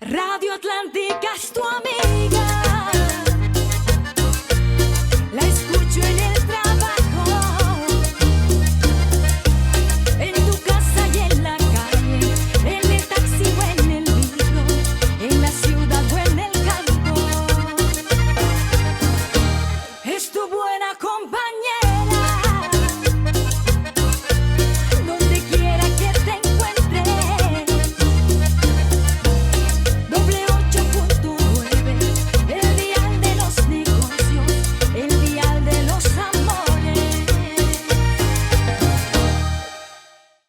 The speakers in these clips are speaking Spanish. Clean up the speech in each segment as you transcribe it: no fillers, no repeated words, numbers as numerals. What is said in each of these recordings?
Radio Atlántica es tu amiga. La escucho en el trabajo, en tu casa y en la calle, en el taxi o en el micro, en la ciudad o en el campo. Es tu buena compañera, donde quiera que te encuentres. Doble 8.9, el dial de los negocios, el dial de los amores.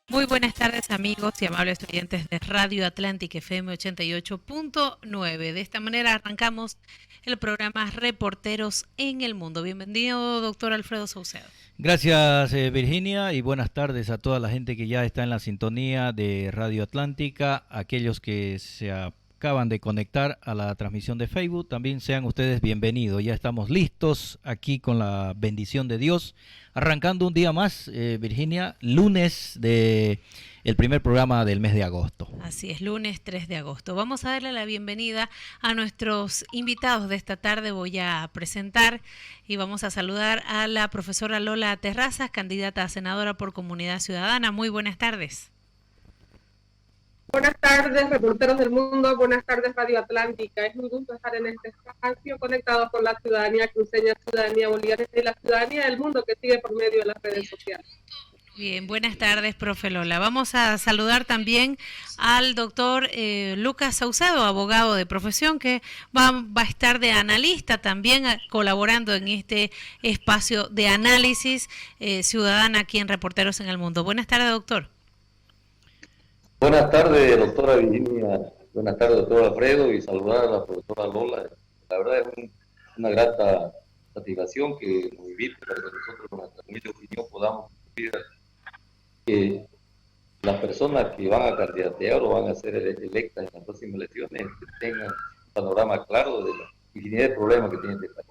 Muy buenas tardes, amigos y amables oyentes de Radio Atlántica FM 88.9. De esta manera arrancamos el programa Reporteros en el Mundo. Bienvenido, doctor Alfredo Saucedo. Gracias, Virginia, y buenas tardes a toda la gente que ya está en la sintonía de Radio Atlántica, aquellos que se acaban de conectar a la transmisión de Facebook, también sean ustedes bienvenidos. Ya estamos listos aquí con la bendición de Dios, arrancando un día más, Virginia, lunes de el primer programa del mes de agosto. Así es, lunes 3 de agosto. Vamos a darle la bienvenida a nuestros invitados de esta tarde. Voy a presentar y vamos a saludar a la profesora Lola Terrazas, candidata a senadora por Comunidad Ciudadana. Muy buenas tardes. Buenas tardes, reporteros del mundo. Buenas tardes, Radio Atlántica. Es un gusto estar en este espacio conectados con la ciudadanía cruceña, ciudadanía boliviana y la ciudadanía del mundo que sigue por medio de las redes sociales. Bien, buenas tardes, profe Lola. Vamos a saludar también al doctor Lucas Saucedo, abogado de profesión, que va a estar de analista también colaborando en este espacio de análisis ciudadana aquí en Reporteros en el Mundo. Buenas tardes, doctor. Buenas tardes, doctora Virginia. Buenas tardes, doctor Alfredo, y saludar a la profesora Lola. La verdad es una grata satisfacción que nos invite para que nosotros con nuestra humilde opinión podamos decir que las personas que van a candidatear o van a ser electas en las próximas elecciones tengan un panorama claro de la infinidad de problemas que tiene este país.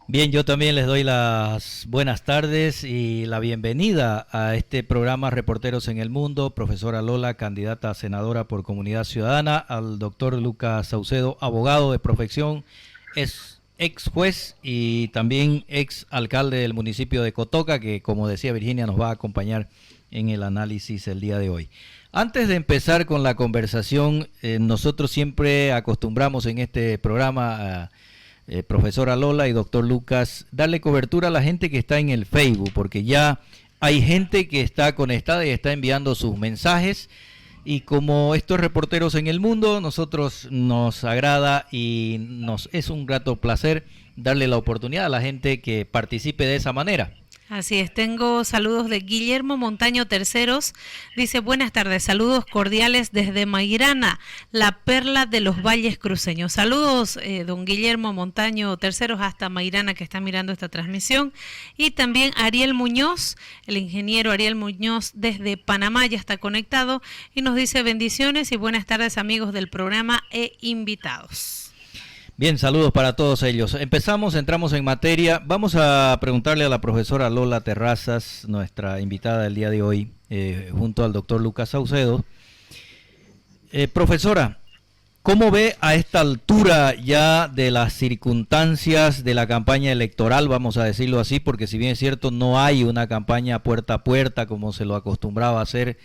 Bien, yo también les doy las buenas tardes y la bienvenida a este programa Reporteros en el Mundo. Profesora Lola, candidata a senadora por Comunidad Ciudadana, al doctor Lucas Saucedo, abogado de profesión, es ex juez y también ex alcalde del municipio de Cotoca, que como decía Virginia nos va a acompañar en el análisis el día de hoy. Antes de empezar con la conversación, nosotros siempre acostumbramos en este programa profesora Lola y doctor Lucas, darle cobertura a la gente que está en el Facebook, porque ya hay gente que está conectada y está enviando sus mensajes, y como estos reporteros en el mundo, nosotros nos agrada y nos es un grato placer darle la oportunidad a la gente que participe de esa manera. Así es, tengo saludos de Guillermo Montaño Terceros, dice buenas tardes, saludos cordiales desde Mairana, la perla de los valles cruceños. Saludos don Guillermo Montaño Terceros hasta Mairana, que está mirando esta transmisión, y también Ariel Muñoz, el ingeniero Ariel Muñoz desde Panamá ya está conectado y nos dice bendiciones y buenas tardes amigos del programa e invitados. Bien, saludos para todos ellos. Entramos en materia. Vamos a preguntarle a la profesora Lola Terrazas, nuestra invitada del día de hoy, junto al doctor Lucas Saucedo. Profesora, ¿cómo ve a esta altura ya de las circunstancias de la campaña electoral, vamos a decirlo así, porque si bien es cierto no hay una campaña puerta a puerta como se lo acostumbraba a hacer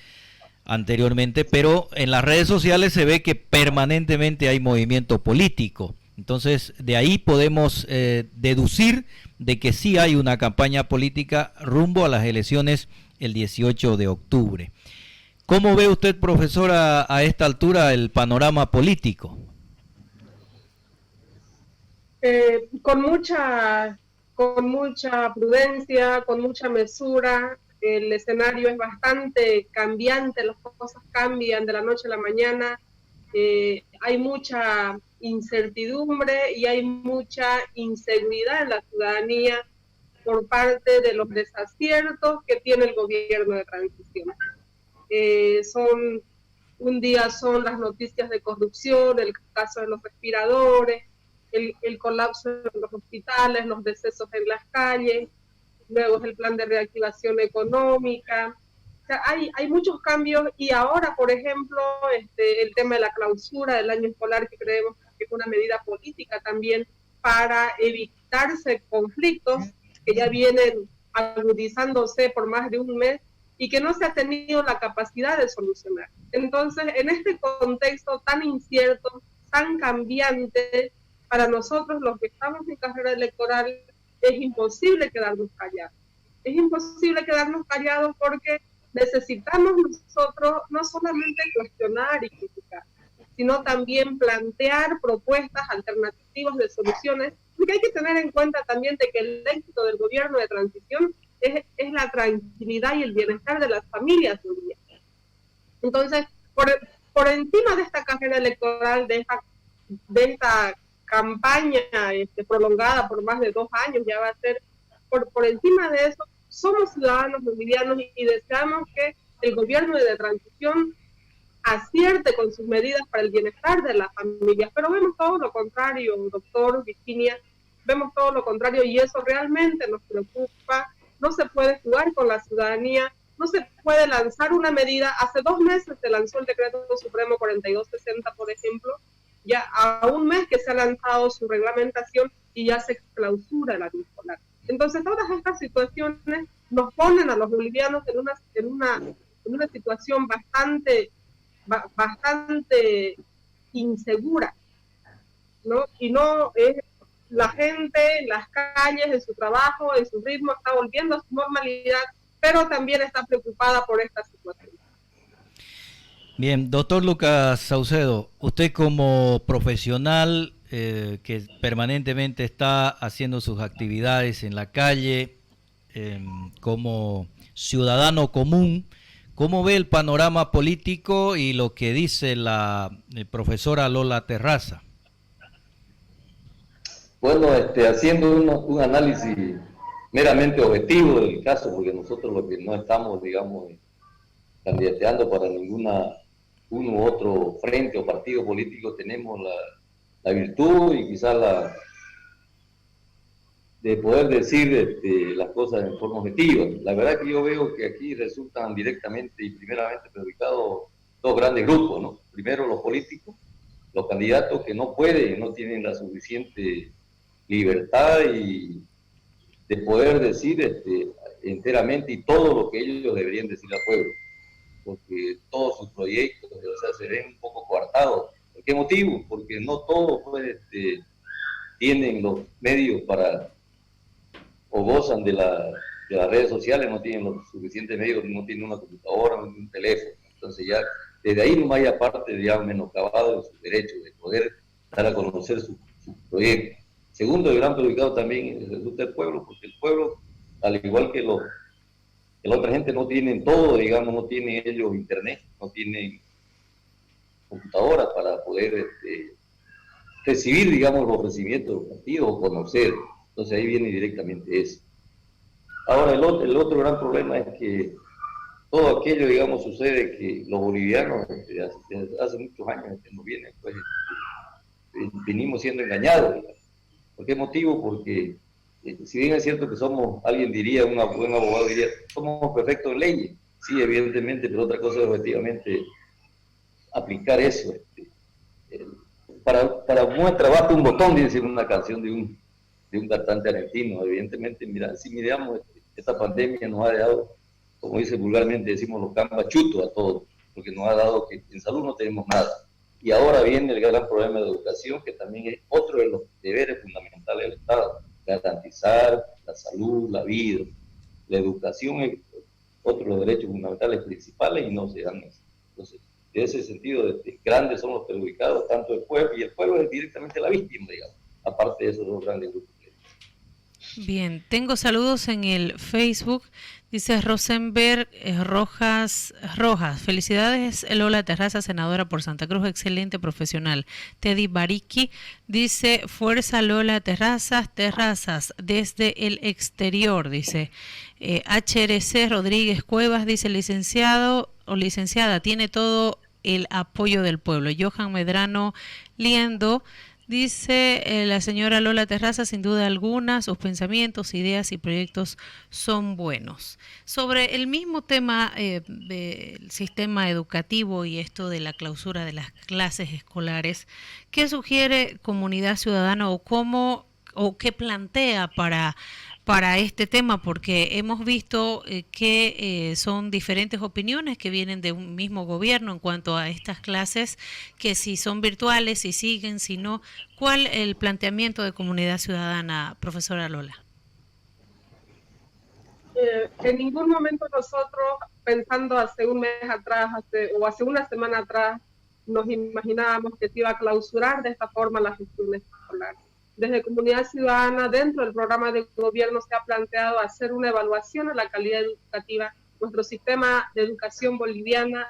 anteriormente, pero en las redes sociales se ve que permanentemente hay movimiento político? Entonces, de ahí podemos deducir de que sí hay una campaña política rumbo a las elecciones el 18 de octubre. ¿Cómo ve usted, profesora, a esta altura el panorama político? Con mucha prudencia, con mucha mesura. El escenario es bastante cambiante, las cosas cambian de la noche a la mañana. Hay mucha incertidumbre y hay mucha inseguridad en la ciudadanía por parte de los desaciertos que tiene el gobierno de transición. Un día son las noticias de corrupción, el caso de los respiradores, el colapso en los hospitales, los decesos en las calles, luego es el plan de reactivación económica, sea, hay muchos cambios y ahora, por ejemplo, el tema de la clausura del año escolar, que creemos que es una medida política también para evitarse conflictos que ya vienen agudizándose por más de un mes y que no se ha tenido la capacidad de solucionar. Entonces, en este contexto tan incierto, tan cambiante, para nosotros los que estamos en carrera electoral, es imposible quedarnos callados. Es imposible quedarnos callados porque necesitamos nosotros no solamente cuestionar y criticar, sino también plantear propuestas alternativas de soluciones, porque hay que tener en cuenta también de que el éxito del gobierno de transición es la tranquilidad y el bienestar de las familias de un día. Entonces, por encima de esta carrera electoral, de esta campaña prolongada por más de 2 años, ya va a ser, por encima de eso, somos ciudadanos bolivianos y deseamos que el gobierno de transición acierte con sus medidas para el bienestar de las familias, pero vemos todo lo contrario, doctor Virginia, vemos todo lo contrario y eso realmente nos preocupa. No se puede jugar con la ciudadanía, no se puede lanzar una medida. Hace 2 meses se lanzó el decreto supremo 4260, por ejemplo, ya a un mes que se ha lanzado su reglamentación y ya se clausura el año escolar. Entonces todas estas situaciones nos ponen a los bolivianos en una situación bastante insegura, ¿no? Y no es la gente en las calles, en su trabajo, en su ritmo, está volviendo a su normalidad, pero también está preocupada por esta situación. Bien, doctor Lucas Saucedo, usted como profesional que permanentemente está haciendo sus actividades en la calle, como ciudadano común, ¿cómo ve el panorama político y lo que dice la profesora Lola Terraza? Bueno, haciendo un análisis meramente objetivo del caso, porque nosotros lo que no estamos, digamos, candidateando para uno u otro frente o partido político, tenemos la virtud y quizás de poder decir las cosas en forma objetiva. La verdad que yo veo que aquí resultan directamente y primeramente perjudicados 2 grandes grupos, ¿no? Primero los políticos, los candidatos que no pueden, no tienen la suficiente libertad y de poder decir enteramente y todo lo que ellos deberían decir al pueblo, porque todos sus proyectos, se ven un poco coartados. ¿Por qué motivo? Porque no todos tienen los medios para, o gozan de las redes sociales, no tienen los suficientes medios, no tienen una computadora, no tienen un teléfono. Entonces ya desde ahí no hay aparte ya menoscabado en sus derechos de poder dar a conocer su proyecto. Segundo, el gran perjudicado también resulta el pueblo, porque el pueblo, al igual que la otra gente, no tienen todo, digamos, no tienen ellos internet, no tienen computadoras para poder recibir, digamos, los recibimientos de los partidos o conocer. Entonces ahí viene directamente eso. Ahora, el otro gran problema es que todo aquello, digamos, sucede que los bolivianos desde hace muchos años nos vienen, pues, venimos siendo engañados, digamos. ¿Por qué motivo? Porque si bien es cierto que somos, alguien diría, un buen abogado diría, somos perfectos en leyes, sí, evidentemente, pero otra cosa es objetivamente aplicar eso. Para muestra basta un botón, dice una canción de un cantante argentino. Evidentemente, mira, si miramos, esta pandemia nos ha dado, como dice vulgarmente, decimos los cambachutos a todos, porque nos ha dado que en salud no tenemos nada. Y ahora viene el gran problema de educación, que también es otro de los deberes fundamentales del Estado, garantizar la salud, la vida. La educación es otro de los derechos fundamentales principales y no se dan eso. Entonces, en ese sentido, grandes son los perjudicados, tanto el pueblo, y el pueblo es directamente la víctima, digamos, aparte de esos 2 grandes grupos. Bien, tengo saludos en el Facebook. Dice Rosenberg Rojas, felicidades Lola Terraza, senadora por Santa Cruz, excelente profesional. Teddy Bariki dice, fuerza Lola Terrazas desde el exterior, dice. HRC Rodríguez Cuevas dice, licenciado o licenciada, tiene todo el apoyo del pueblo. Johan Medrano Liendo Dice la señora Lola Terraza, sin duda alguna, sus pensamientos, ideas y proyectos son buenos. Sobre el mismo tema del sistema educativo y esto de la clausura de las clases escolares, ¿qué sugiere Comunidad Ciudadana o cómo o qué plantea para este tema? Porque hemos visto que son diferentes opiniones que vienen de un mismo gobierno en cuanto a estas clases, que si son virtuales, si siguen, si no. ¿Cuál es el planteamiento de Comunidad Ciudadana, profesora Lola? En ningún momento nosotros, pensando hace un mes atrás o hace una semana atrás, nos imaginábamos que se iba a clausurar de esta forma la gestión escolar. Desde Comunidad Ciudadana, dentro del programa de gobierno, se ha planteado hacer una evaluación a la calidad educativa. Nuestro sistema de educación boliviana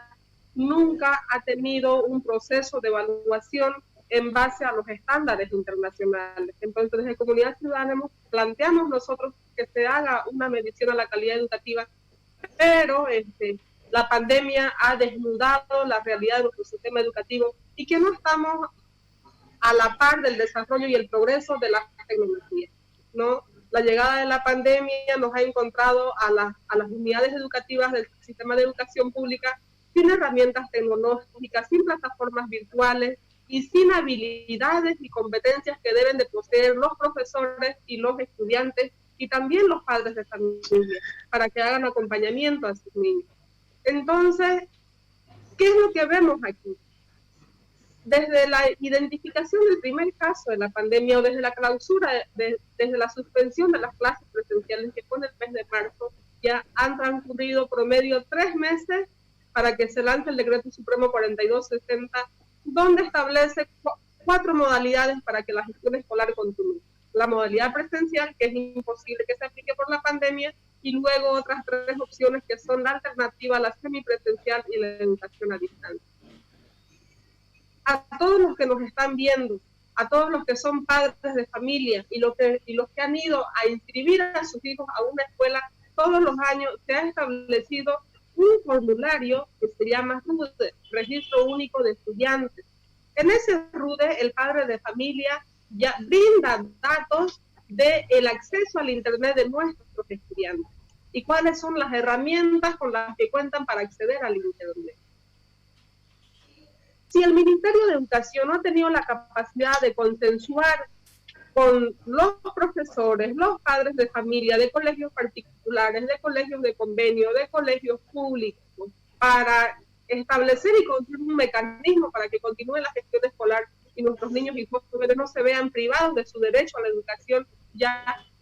nunca ha tenido un proceso de evaluación en base a los estándares internacionales. Entonces, desde Comunidad Ciudadana planteamos nosotros que se haga una medición a la calidad educativa, pero la pandemia ha desnudado la realidad de nuestro sistema educativo y que no estamos a la par del desarrollo y el progreso de las tecnologías, ¿no? La llegada de la pandemia nos ha encontrado a las unidades educativas del sistema de educación pública sin herramientas tecnológicas, sin plataformas virtuales y sin habilidades y competencias que deben de poseer los profesores y los estudiantes y también los padres de familia para que hagan acompañamiento a sus niños. Entonces, ¿qué es lo que vemos aquí? Desde la identificación del primer caso de la pandemia o desde la clausura, desde la suspensión de las clases presenciales que fue en el mes de marzo, ya han transcurrido promedio 3 meses para que se lance el Decreto Supremo 4260, donde establece 4 modalidades para que la gestión escolar continúe. La modalidad presencial, que es imposible que se aplique por la pandemia, y luego otras 3 opciones que son la alternativa, la semipresencial y la educación a distancia. A todos los que nos están viendo, a todos los que son padres de familia y los que han ido a inscribir a sus hijos a una escuela, todos los años se ha establecido un formulario que se llama RUDE, Registro Único de Estudiantes. En ese RUDE, el padre de familia ya brinda datos del acceso al Internet de nuestros estudiantes y cuáles son las herramientas con las que cuentan para acceder al Internet. Si el Ministerio de Educación no ha tenido la capacidad de consensuar con los profesores, los padres de familia, de colegios particulares, de colegios de convenio, de colegios públicos, para establecer y construir un mecanismo para que continúe la gestión escolar y nuestros niños y jóvenes no se vean privados de su derecho a la educación,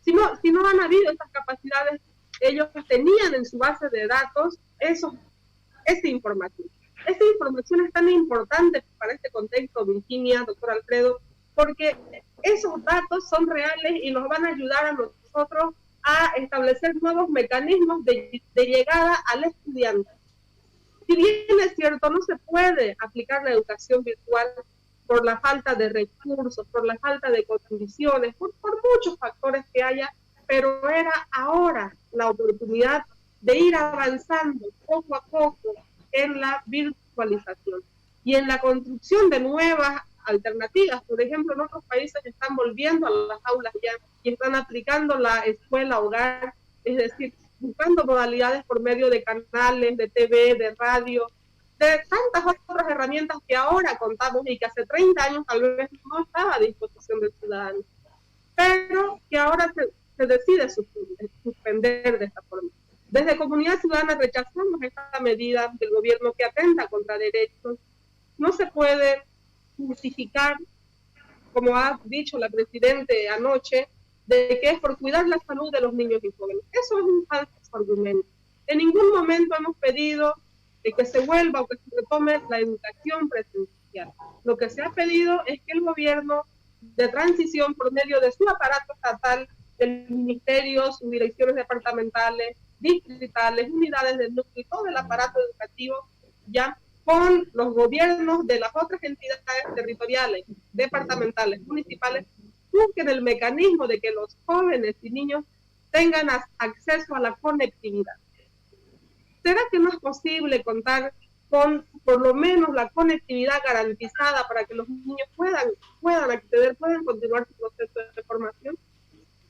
si no han habido estas capacidades, ellos tenían en su base de datos esta información. Esta información es tan importante para este contexto, Virginia, doctor Alfredo, porque esos datos son reales y nos van a ayudar a nosotros a establecer nuevos mecanismos de llegada al estudiante. Si bien es cierto, no se puede aplicar la educación virtual por la falta de recursos, por la falta de condiciones, por muchos factores que haya, pero era ahora la oportunidad de ir avanzando poco a poco en la virtualización y en la construcción de nuevas alternativas. Por ejemplo, en otros países están volviendo a las aulas ya y están aplicando la escuela-hogar, es decir, buscando modalidades por medio de canales, de TV, de radio, de tantas otras herramientas que ahora contamos y que hace 30 años tal vez no estaba a disposición del ciudadano, pero que ahora se decide suspender de esta forma. Desde Comunidad Ciudadana rechazamos esta medida del gobierno que atenta contra derechos. No se puede justificar, como ha dicho la Presidenta anoche, de que es por cuidar la salud de los niños y jóvenes. Eso es un falso argumento. En ningún momento hemos pedido que se vuelva o que se retome la educación presencial. Lo que se ha pedido es que el gobierno de transición, por medio de su aparato estatal, el ministerio, sus direcciones departamentales, distritales, unidades del núcleo y todo el aparato educativo, ya con los gobiernos de las otras entidades territoriales, departamentales, municipales, busquen el mecanismo de que los jóvenes y niños tengan acceso a la conectividad. ¿Será que no es posible contar con por lo menos la conectividad garantizada para que los niños puedan acceder, puedan continuar su proceso de formación.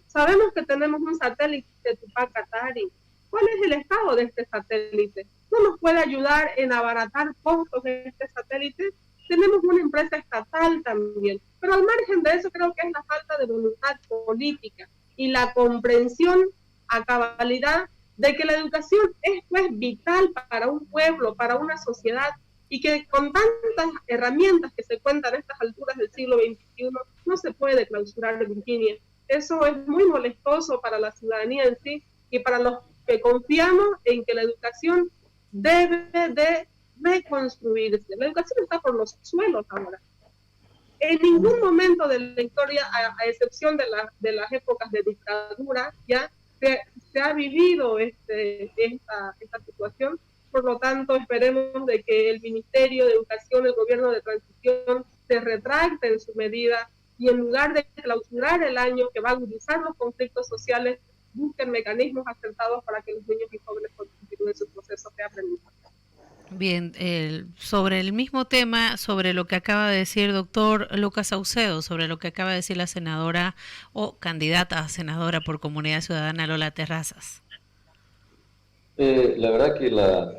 Sabemos que tenemos un satélite Tupac Katari. ¿Cuál es el estado de este satélite? ¿No nos puede ayudar en abaratar costos de este satélite? Tenemos una empresa estatal también, pero al margen de eso creo que es la falta de voluntad política y la comprensión a cabalidad de que la educación esto es vital para un pueblo, para una sociedad, y que con tantas herramientas que se cuentan a estas alturas del siglo XXI no se puede clausurar Virginia. Eso es muy molestoso para la ciudadanía en sí y para los que confiamos en que la educación debe de reconstruirse. La educación está por los suelos ahora. En ningún momento de la historia, a excepción de las épocas de dictadura, ya se ha vivido esta situación. Por lo tanto, esperemos de que el Ministerio de Educación, el gobierno de transición, se retracte en su medida y en lugar de clausurar el año que va a agudizar los conflictos sociales, busquen mecanismos acertados para que los niños y jóvenes continúen sus procesos de aprendizaje. Bien, sobre el mismo tema, sobre lo que acaba de decir doctor Lucas Saucedo, sobre lo que acaba de decir la senadora o candidata a senadora por Comunidad Ciudadana Lola Terrazas. La verdad que la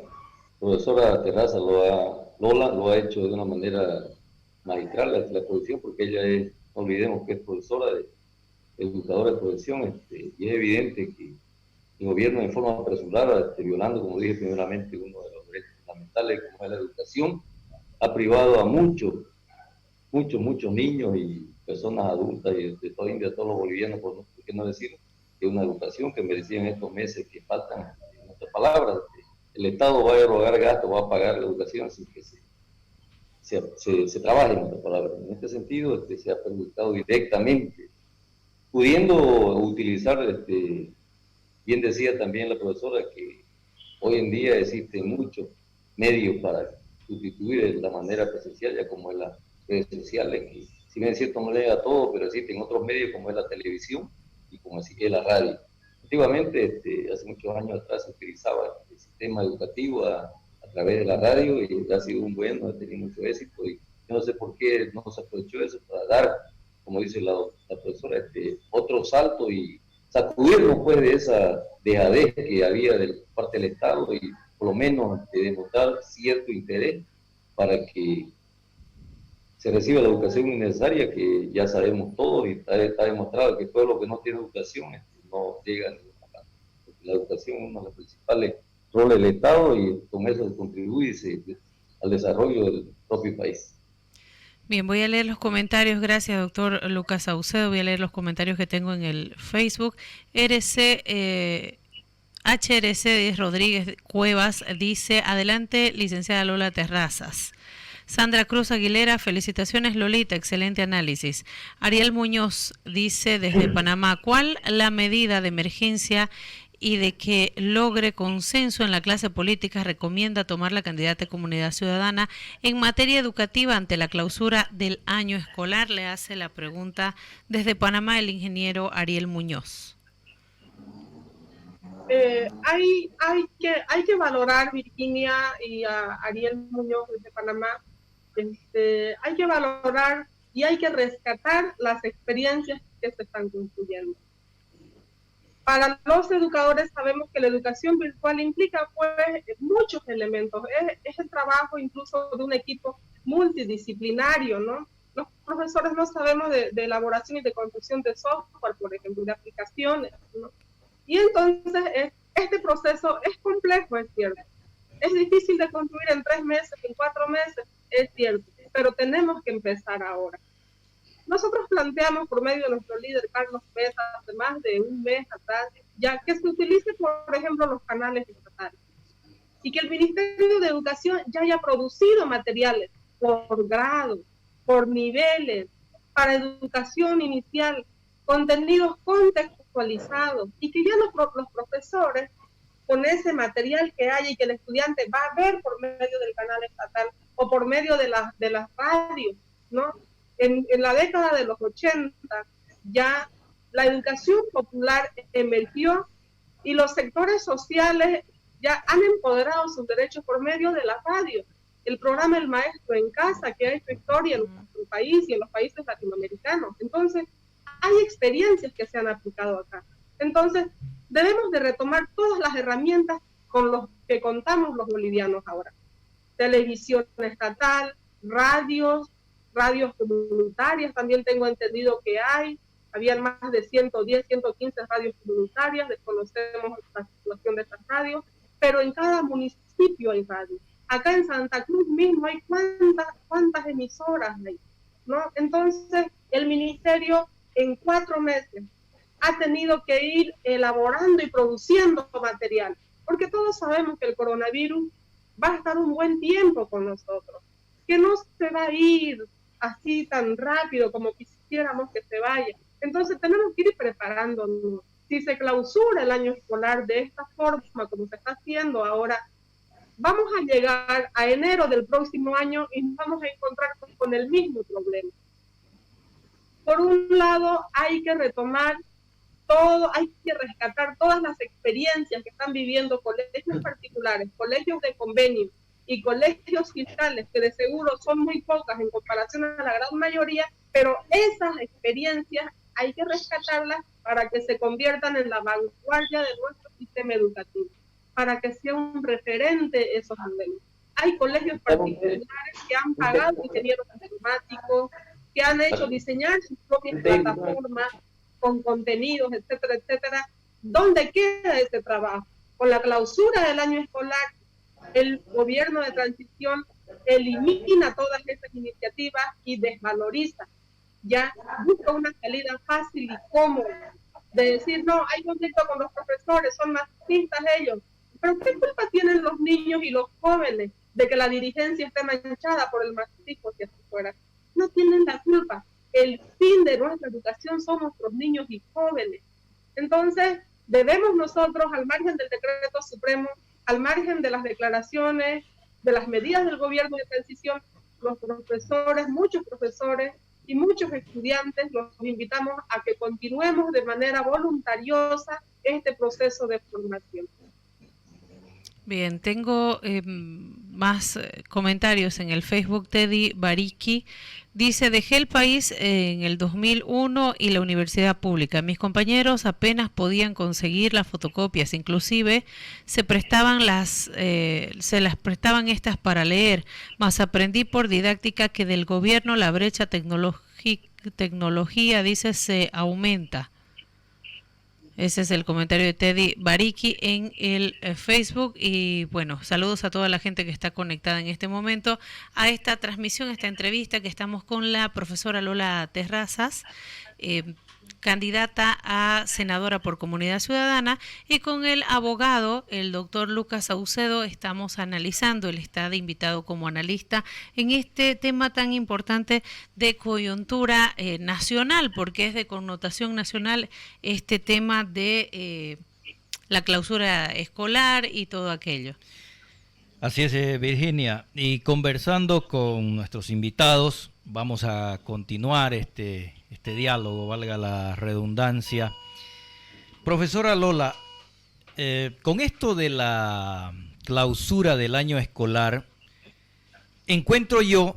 profesora Terrazas Lola lo ha hecho de una manera magistral la exposición, porque ella es, no olvidemos que es profesora, educadora de profesión, y es evidente que el gobierno en forma apresurada, violando, como dije primeramente, uno de los derechos fundamentales como es la educación, ha privado a muchos niños y personas adultas y de toda India, todos los bolivianos, por qué no decir, de una educación que merecían estos meses que faltan. En otras palabras, el Estado va a erogar gasto, va a pagar la educación sin que se trabaje, en otras palabras. En este sentido, se ha perjudicado directamente, pudiendo utilizar, bien decía también la profesora, que hoy en día existen muchos medios para sustituir de la manera presencial, ya como es las redes sociales, que si bien es cierto no llega a todo, pero existen otros medios como es la televisión y como es la radio. Antiguamente, hace muchos años atrás, se utilizaba el sistema educativo a través de la radio y ha sido un bueno, ha tenido mucho éxito y yo no sé por qué no se aprovechó eso para dar, como dice la profesora, otro salto y sacudirnos pues de esa dejadez que había de parte del Estado y por lo menos demostrar cierto interés para que se reciba la educación necesaria, que ya sabemos todos y está demostrado que el pueblo que no tiene educación no llega a ninguna parte. La educación es uno de los principales roles del Estado y con eso se contribuye al desarrollo del propio país. Bien, voy a leer los comentarios. Gracias, doctor Lucas Saucedo. Voy a leer los comentarios que tengo en el Facebook. HRC Rodríguez Cuevas dice: adelante, licenciada Lola Terrazas. Sandra Cruz Aguilera, felicitaciones Lolita, excelente análisis. Ariel Muñoz dice desde Panamá: ¿cuál la medida de emergencia y de que logre consenso en la clase política recomienda tomar la candidata de Comunidad Ciudadana en materia educativa ante la clausura del año escolar? Le hace la pregunta desde Panamá el ingeniero Ariel Muñoz. Hay que valorar, Virginia y a Ariel Muñoz desde Panamá, hay que valorar y hay que rescatar las experiencias que se están construyendo. Para los educadores sabemos que la educación virtual implica pues muchos elementos, es el trabajo incluso de un equipo multidisciplinario, ¿no? Los profesores no sabemos de elaboración y de construcción de software, por ejemplo, de aplicaciones, ¿no? Y entonces este proceso es complejo, es cierto. Es difícil de construir en 3 meses, en 4 meses, es cierto, pero tenemos que empezar ahora. Nosotros planteamos por medio de nuestro líder Carlos Pesa hace más de un mes atrás, ya que se utilice, por ejemplo, los canales estatales y que el Ministerio de Educación ya haya producido materiales por grado, por niveles, para educación inicial, contenidos contextualizados y que ya los profesores con ese material que hay y que el estudiante va a ver por medio del canal estatal o por medio de las radios, ¿no? En la década de los 80 ya la educación popular emergió y los sectores sociales ya han empoderado sus derechos por medio de la radio. El programa El Maestro en Casa, que ha hecho historia en nuestro país y en los países latinoamericanos. Entonces, hay experiencias que se han aplicado acá. Entonces, debemos de retomar todas las herramientas con las que contamos los bolivianos ahora. Televisión estatal, radios comunitarias, también tengo entendido que habían más de 110, 115 radios comunitarias, desconocemos la situación de estas radios, pero en cada municipio hay radios. Acá en Santa Cruz mismo hay cuántas emisoras hay, ¿no? Entonces, el ministerio en 4 meses ha tenido que ir elaborando y produciendo material, porque todos sabemos que el coronavirus va a estar un buen tiempo con nosotros, que no se va a ir así tan rápido como quisiéramos que se vaya. Entonces tenemos que ir preparándonos. Si se clausura el año escolar de esta forma, como se está haciendo ahora, vamos a llegar a enero del próximo año y nos vamos a encontrar con el mismo problema. Por un lado, hay que retomar todo, hay que rescatar todas las experiencias que están viviendo colegios particulares, colegios de convenio y colegios fiscales, que de seguro son muy pocas en comparación a la gran mayoría, pero esas experiencias hay que rescatarlas para que se conviertan en la vanguardia de nuestro sistema educativo, para que sea un referente esos modelos. Hay colegios particulares que han pagado ingenieros informáticos, que han hecho diseñar sus propias plataformas con contenidos, etcétera, etcétera. ¿Dónde queda ese trabajo? Con la clausura del año escolar, el gobierno de transición elimina todas estas iniciativas y desvaloriza. Ya busca una salida fácil y cómoda de decir, no, hay conflicto con los profesores, son machistas ellos. Pero ¿qué culpa tienen los niños y los jóvenes de que la dirigencia esté manchada por el machismo si así fuera? No tienen la culpa. El fin de nuestra educación son nuestros niños y jóvenes. Entonces, debemos nosotros, al margen del decreto supremo, al margen de las declaraciones, de las medidas del gobierno de transición, los profesores, muchos profesores y muchos estudiantes, los invitamos a que continuemos de manera voluntariosa este proceso de formación. Bien, tengo más comentarios en el Facebook. Teddy Bariki dice, dejé el país en el 2001 y la universidad pública. Mis compañeros apenas podían conseguir las fotocopias, inclusive se las prestaban estas para leer, mas aprendí por didáctica que del gobierno la brecha tecnología, dice, se aumenta. Ese es el comentario de Teddy Bariki en el Facebook. Y bueno, saludos a toda la gente que está conectada en este momento a esta transmisión, a esta entrevista que estamos con la profesora Lola Terrazas, candidata a senadora por Comunidad Ciudadana, y con el abogado, el doctor Lucas Saucedo, estamos analizando, él está de invitado como analista en este tema tan importante de coyuntura nacional, porque es de connotación nacional este tema de la clausura escolar y todo aquello. Así es, Virginia, y conversando con nuestros invitados, vamos a continuar este diálogo, valga la redundancia. Profesora Lola, con esto de la clausura del año escolar, encuentro yo,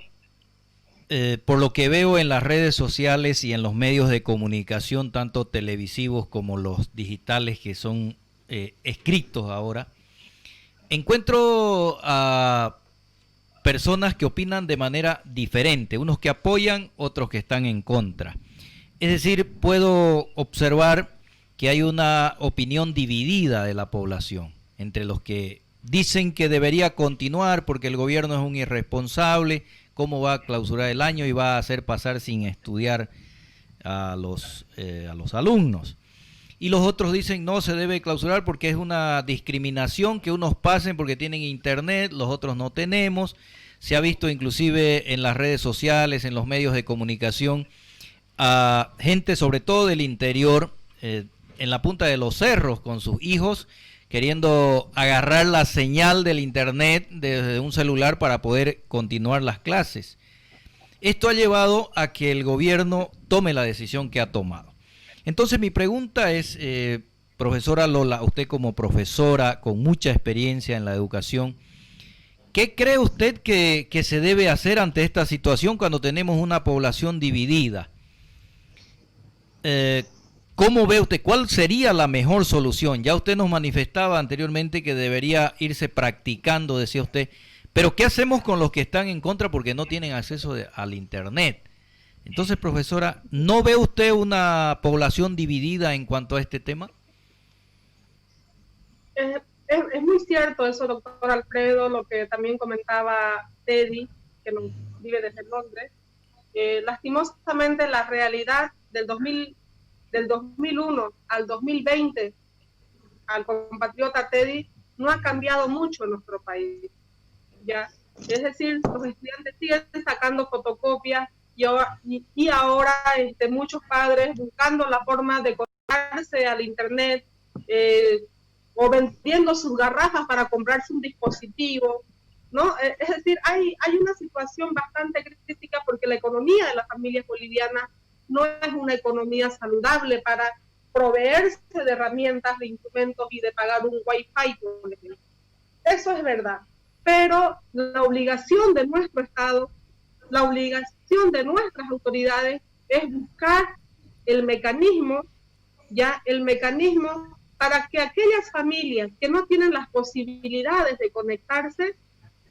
por lo que veo en las redes sociales y en los medios de comunicación, tanto televisivos como los digitales que son escritos ahora, encuentro a personas que opinan de manera diferente, unos que apoyan, otros que están en contra. Es decir, puedo observar que hay una opinión dividida de la población, entre los que dicen que debería continuar porque el gobierno es un irresponsable, cómo va a clausurar el año y va a hacer pasar sin estudiar a los alumnos. Y los otros dicen no se debe clausurar porque es una discriminación que unos pasen porque tienen internet, los otros no tenemos. Se ha visto inclusive en las redes sociales, en los medios de comunicación, a gente sobre todo del interior, en la punta de los cerros con sus hijos, queriendo agarrar la señal del internet desde un celular para poder continuar las clases. Esto ha llevado a que el gobierno tome la decisión que ha tomado. Entonces mi pregunta es, profesora Lola, usted como profesora con mucha experiencia en la educación, ¿qué cree usted que se debe hacer ante esta situación cuando tenemos una población dividida? ¿Cómo ve usted? ¿Cuál sería la mejor solución? Ya usted nos manifestaba anteriormente que debería irse practicando, decía usted, pero ¿qué hacemos con los que están en contra porque no tienen acceso al Internet? Entonces, profesora, ¿no ve usted una población dividida en cuanto a este tema? Es muy cierto eso, doctor Alfredo, lo que también comentaba Teddy, que nos vive desde Londres. Lastimosamente, la realidad del 2001 al 2020, al compatriota Teddy, no ha cambiado mucho en nuestro país. ¿Ya? Es decir, los estudiantes siguen sacando fotocopias y ahora muchos padres buscando la forma de conectarse al Internet, o vendiendo sus garrafas para comprarse un dispositivo, ¿no? Es decir, hay una situación bastante crítica porque la economía de las familias bolivianas no es una economía saludable para proveerse de herramientas, de instrumentos y de pagar un wifi, por ejemplo. Eso es verdad, pero la obligación de nuestro Estado, la obligación de nuestras autoridades es buscar el mecanismo para que aquellas familias que no tienen las posibilidades de conectarse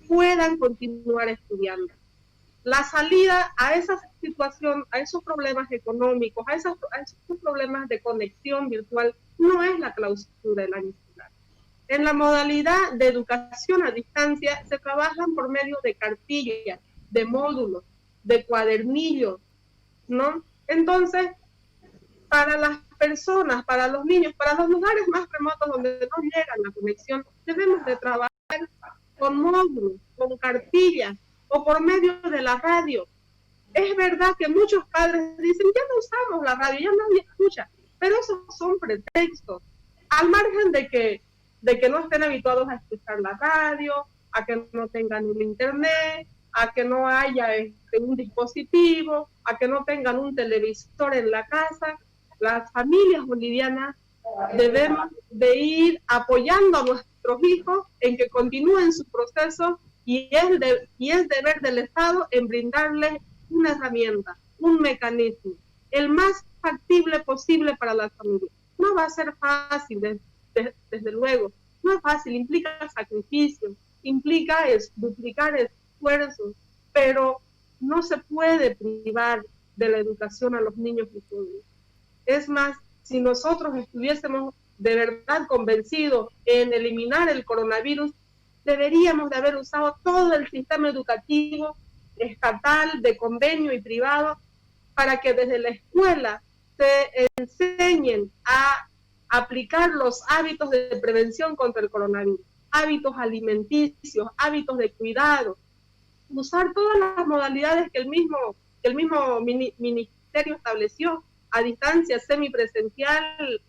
puedan continuar estudiando. La salida a esa situación, a esos problemas económicos, a esos problemas de conexión virtual, no es la clausura del año escolar. En la modalidad de educación a distancia se trabajan por medio de cartillas, de módulos, de cuadernillos, ¿no? Entonces, para las personas, para los niños, para los lugares más remotos donde no llega la conexión, debemos de trabajar con módulos, con cartillas o por medio de la radio. Es verdad que muchos padres dicen, ya no usamos la radio, ya nadie escucha, pero esos son pretextos. Al margen de que no estén habituados a escuchar la radio, a que no tengan un internet, a que no haya un dispositivo, a que no tengan un televisor en la casa, las familias bolivianas debemos de ir apoyando a nuestros hijos en que continúen su proceso y es deber del Estado en brindarles una herramienta, un mecanismo, el más factible posible para las familias. No va a ser fácil, desde luego, no es fácil, implica sacrificio, implica duplicar esfuerzos, pero no se puede privar de la educación a los niños y jóvenes. Es más, si nosotros estuviésemos de verdad convencidos en eliminar el coronavirus, deberíamos de haber usado todo el sistema educativo estatal, de convenio y privado, para que desde la escuela se enseñen a aplicar los hábitos de prevención contra el coronavirus, hábitos alimenticios, hábitos de cuidado, usar todas las modalidades que el mismo ministerio estableció, a distancia, semipresencial,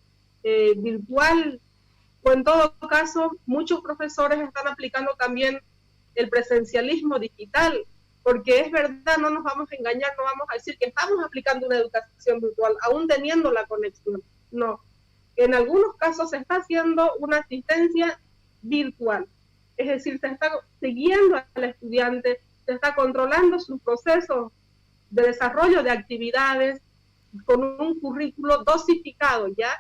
virtual, o en todo caso, muchos profesores están aplicando también el presencialismo digital, porque es verdad, no nos vamos a engañar, no vamos a decir que estamos aplicando una educación virtual, aún teniendo la conexión. No, en algunos casos se está haciendo una asistencia virtual, es decir, se está siguiendo al estudiante, se está controlando sus procesos de desarrollo de actividades con un currículo dosificado, ¿ya?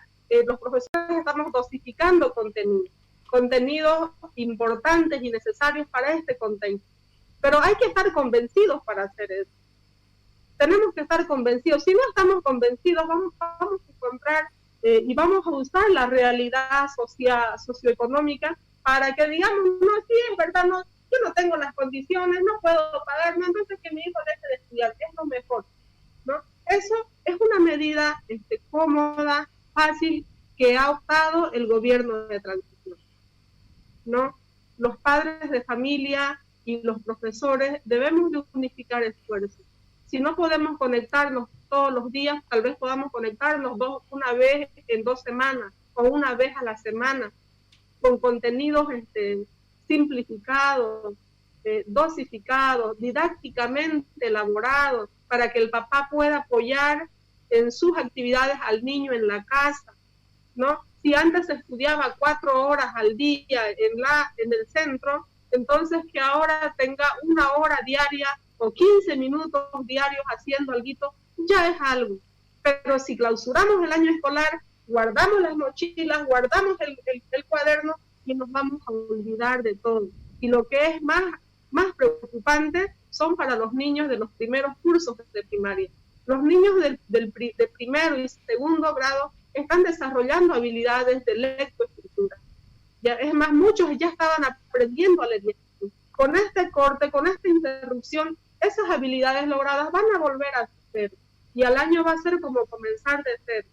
Los profesores estamos dosificando contenidos importantes y necesarios para este contexto. Pero hay que estar convencidos para hacer eso. Tenemos que estar convencidos. Si no estamos convencidos, vamos a encontrar y vamos a usar la realidad socioeconómica para que digamos, no, sí, es verdad, no, yo no tengo las condiciones, no puedo pagarme, entonces que mi hijo deje de estudiar, es lo mejor, ¿no? Eso es una medida cómoda, fácil, que ha optado el gobierno de transición, ¿no? Los padres de familia y los profesores debemos de unificar esfuerzos. Si no podemos conectarnos todos los días, tal vez podamos conectarnos una vez en 2 semanas o una vez a la semana, con contenidos simplificados, dosificados, didácticamente elaborados, para que el papá pueda apoyar en sus actividades al niño en la casa, ¿no? Si antes se estudiaba 4 horas al día en el centro, entonces que ahora tenga 1 hora diaria o 15 minutos diarios haciendo algo, ya es algo. Pero si clausuramos el año escolar, guardamos las mochilas, guardamos el cuaderno y nos vamos a olvidar de todo. Y lo que es más preocupante son para los niños de los primeros cursos de primaria. Los niños de primero y segundo grado están desarrollando habilidades de lectoescritura. Ya, es más, muchos ya estaban aprendiendo a leer. Con este corte, con esta interrupción, esas habilidades logradas van a volver a ser. Y al año va a ser como comenzar de cero.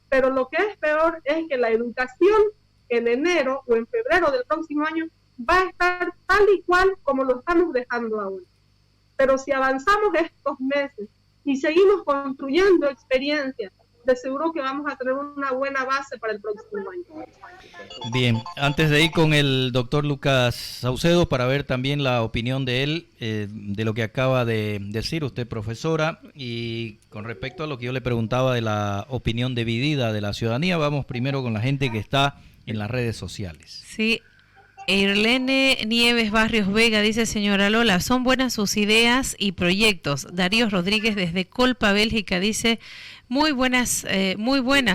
Pero lo que es peor es que la educación en enero o en febrero del próximo año va a estar tal y cual como lo estamos dejando ahora. Pero si avanzamos estos meses y seguimos construyendo experiencias, de seguro que vamos a tener una buena base para el próximo año. Bien, antes de ir con el doctor Lucas Saucedo para ver también la opinión de él, de lo que acaba de decir usted, profesora, y con respecto a lo que yo le preguntaba de la opinión dividida de la ciudadanía, vamos primero con la gente que está en las redes sociales. Sí. Irlene Nieves Barrios Vega dice: señora Lola, son buenas sus ideas y proyectos. Darío Rodríguez desde Colpa, Bélgica dice: muy buenas,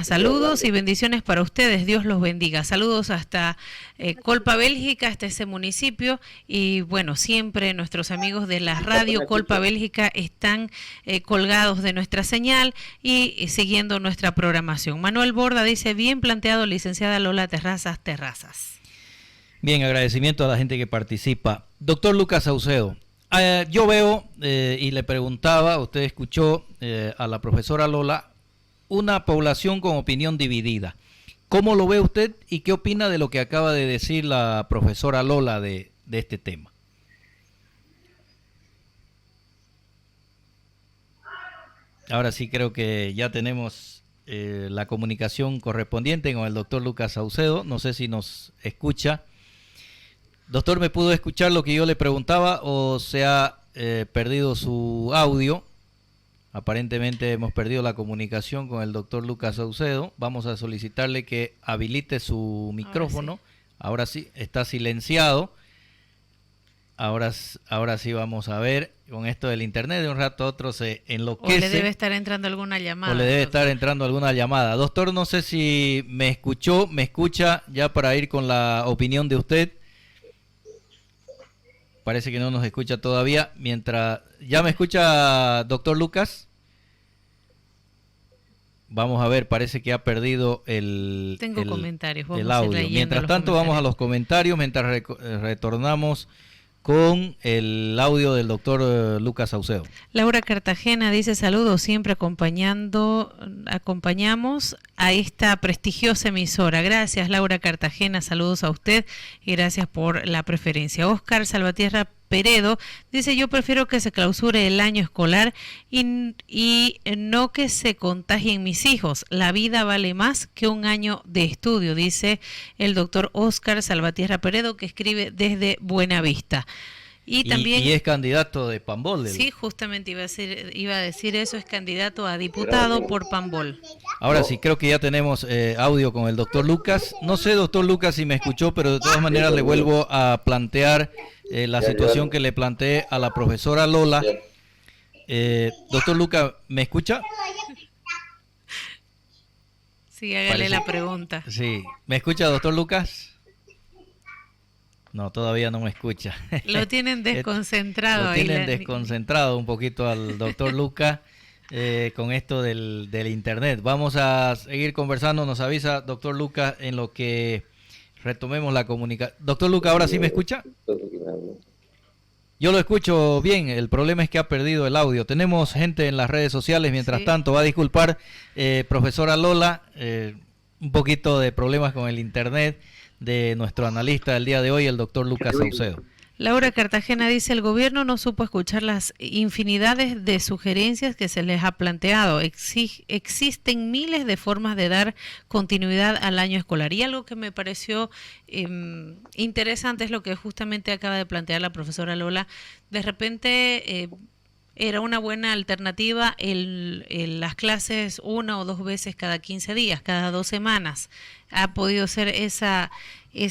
saludos y bendiciones para ustedes, Dios los bendiga. Saludos hasta Colpa, Bélgica, hasta ese municipio, y bueno, siempre nuestros amigos de la radio Colpa, Bélgica están colgados de nuestra señal y siguiendo nuestra programación. Manuel Borda dice: bien planteado, licenciada Lola Terrazas. Bien, agradecimiento a la gente que participa. Doctor Lucas Saucedo, yo veo y le preguntaba, usted escuchó a la profesora Lola, una población con opinión dividida. ¿Cómo lo ve usted y qué opina de lo que acaba de decir la profesora Lola de este tema? Ahora sí creo que ya tenemos la comunicación correspondiente con el doctor Lucas Saucedo. No sé si nos escucha. Doctor, ¿me pudo escuchar lo que yo le preguntaba o se ha perdido su audio? Aparentemente hemos perdido la comunicación con el doctor Lucas Saucedo. Vamos a solicitarle que habilite su micrófono. Ahora sí, está silenciado. Ahora sí vamos a ver con esto del internet. De un rato a otro se enloquece. O le debe estar entrando alguna llamada. O le debe estar entrando alguna llamada. Doctor, no sé si me escucha ya para ir con la opinión de usted. Parece que no nos escucha todavía. ¿Ya me escucha, doctor Lucas? Vamos a ver, parece que ha perdido el comentarios. El audio. Mientras tanto, vamos a los comentarios, mientras retornamos con el audio del doctor Lucas Saucedo. Laura Cartagena dice: saludos, siempre acompañamos a esta prestigiosa emisora. Gracias, Laura Cartagena, saludos a usted y gracias por la preferencia. Oscar Salvatierra Peredo dice: yo prefiero que se clausure el año escolar y no que se contagien mis hijos. La vida vale más que un año de estudio, dice el doctor Oscar Salvatierra Peredo, que escribe desde Buenavista. Y también es candidato de Pambol. Sí, justamente iba a decir eso, es candidato a diputado por Pambol. Ahora sí, creo que ya tenemos audio con el doctor Lucas. No sé, doctor Lucas, si me escuchó, pero de todas maneras le vuelvo a plantear la situación que le planteé a la profesora Lola. Doctor Lucas, ¿me escucha? Sí, hágale la pregunta. Sí, ¿me escucha, doctor Lucas? No, todavía no me escucha. Lo tienen desconcentrado. Lo tienen desconcentrado un poquito al doctor Lucas con esto del internet. Vamos a seguir conversando, nos avisa doctor Lucas en lo que retomemos la comunicación. Doctor Lucas, ¿ahora sí me escucha? Yo lo escucho bien, el problema es que ha perdido el audio. Tenemos gente en las redes sociales, mientras tanto, va a disculpar, profesora Lola, un poquito de problemas con el internet de nuestro analista del día de hoy, el doctor Lucas Saucedo. Laura Cartagena dice: el gobierno no supo escuchar las infinidades de sugerencias que se les ha planteado. Existen miles de formas de dar continuidad al año escolar. Y algo que me pareció interesante es lo que justamente acaba de plantear la profesora Lola. De repente era una buena alternativa las clases 1 o 2 veces cada 15 días, cada 2 semanas. Ha podido ser esa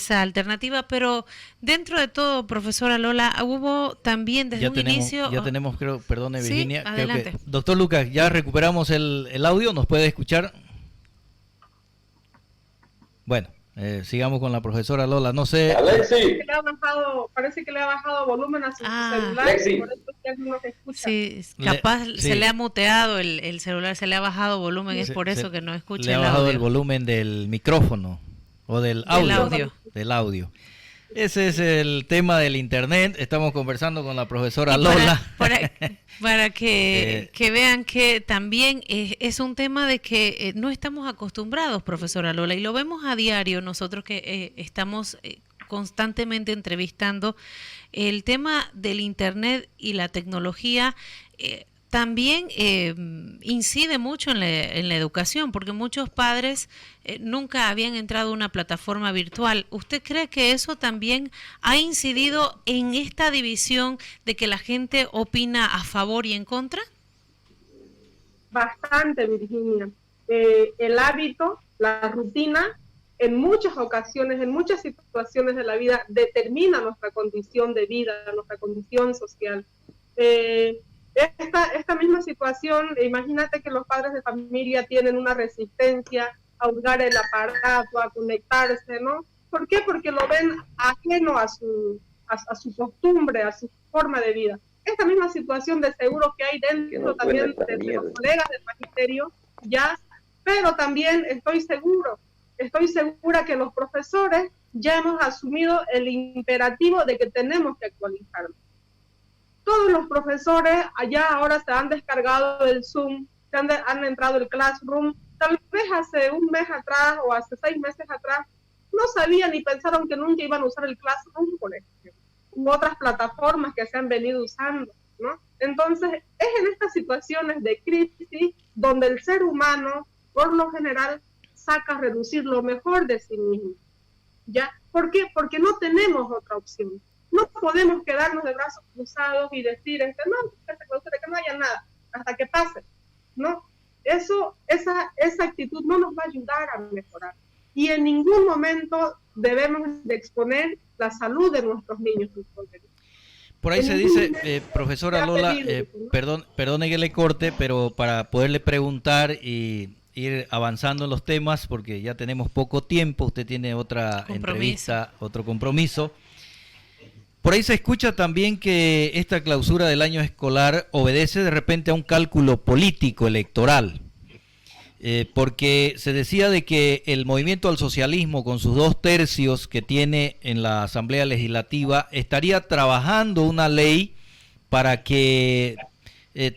alternativa, pero dentro de todo, profesora Lola, hubo también desde inicio... Ya tenemos, creo, perdone Sí, Virginia, adelante. creo que, doctor Lucas, ya recuperamos el audio, ¿nos puede escuchar? Bueno, sigamos con la profesora Lola, no sé... Alexi, Parece que le ha bajado volumen a su celular, Alexi. por eso es que no se escucha. Sí, capaz sí. se le ha muteado el celular, se le ha bajado volumen, es por eso que no escucha le ha el bajado audio. el volumen del micrófono o del audio. Del audio. Ese es el tema del internet. Estamos conversando con la profesora Y Lola. para que vean que también es un tema de que no estamos acostumbrados, profesora Lola, y lo vemos a diario nosotros que estamos constantemente entrevistando. El tema del internet y la tecnología también incide mucho en la educación, porque muchos padres nunca habían entrado a una plataforma virtual. ¿Usted cree que eso también ha incidido en esta división de que la gente opina a favor y en contra? Bastante, Virginia. El hábito, la rutina, en muchas ocasiones, en muchas situaciones de la vida, determina nuestra condición de vida, nuestra condición social. Esta misma situación, imagínate que los padres de familia tienen una resistencia a usar el aparato, a conectarse, ¿no? ¿Por qué? Porque lo ven ajeno a su costumbre, a su forma de vida. Esta misma situación de seguro que hay dentro también de los colegas del magisterio, ya, pero también estoy segura que los profesores ya hemos asumido el imperativo de que tenemos que actualizarnos. Todos los profesores allá ahora se han descargado el Zoom, han entrado el Classroom. Tal vez hace un mes atrás o hace 6 meses atrás no sabían ni pensaron que nunca iban a usar el Classroom, por ejemplo, u otras plataformas que se han venido usando, ¿no? Entonces, es en estas situaciones de crisis donde el ser humano, por lo general, saca a reducir lo mejor de sí mismo. ¿Ya? ¿Por qué? Porque no tenemos otra opción. No podemos quedarnos de brazos cruzados y decir, no, que no haya nada, hasta que pase, ¿no? Esa actitud no nos va a ayudar a mejorar. Y en ningún momento debemos de exponer la salud de nuestros niños. Por ahí se dice, profesora Lola, perdone que le corte, pero para poderle preguntar y ir avanzando en los temas, porque ya tenemos poco tiempo, usted tiene otra entrevista, otro compromiso. Por ahí se escucha también que esta clausura del año escolar obedece de repente a un cálculo político electoral, porque se decía de que el movimiento al socialismo, con sus 2 tercios que tiene en la Asamblea Legislativa, estaría trabajando una ley para que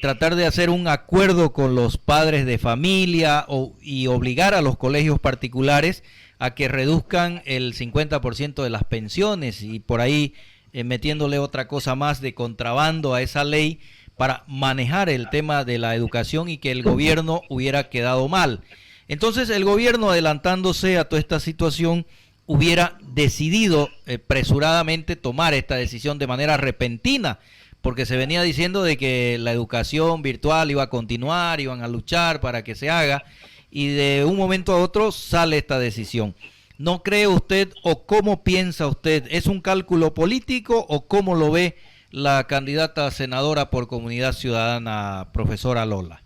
tratar de hacer un acuerdo con los padres de familia y obligar a los colegios particulares a que reduzcan el 50% de las pensiones y por ahí metiéndole otra cosa más de contrabando a esa ley para manejar el tema de la educación y que el gobierno hubiera quedado mal. Entonces el gobierno, adelantándose a toda esta situación, hubiera decidido apresuradamente tomar esta decisión de manera repentina, porque se venía diciendo de que la educación virtual iba a continuar, iban a luchar para que se haga, y de un momento a otro sale esta decisión. ¿No cree usted o cómo piensa usted? ¿Es un cálculo político o cómo lo ve la candidata a senadora por Comunidad Ciudadana, profesora Lola?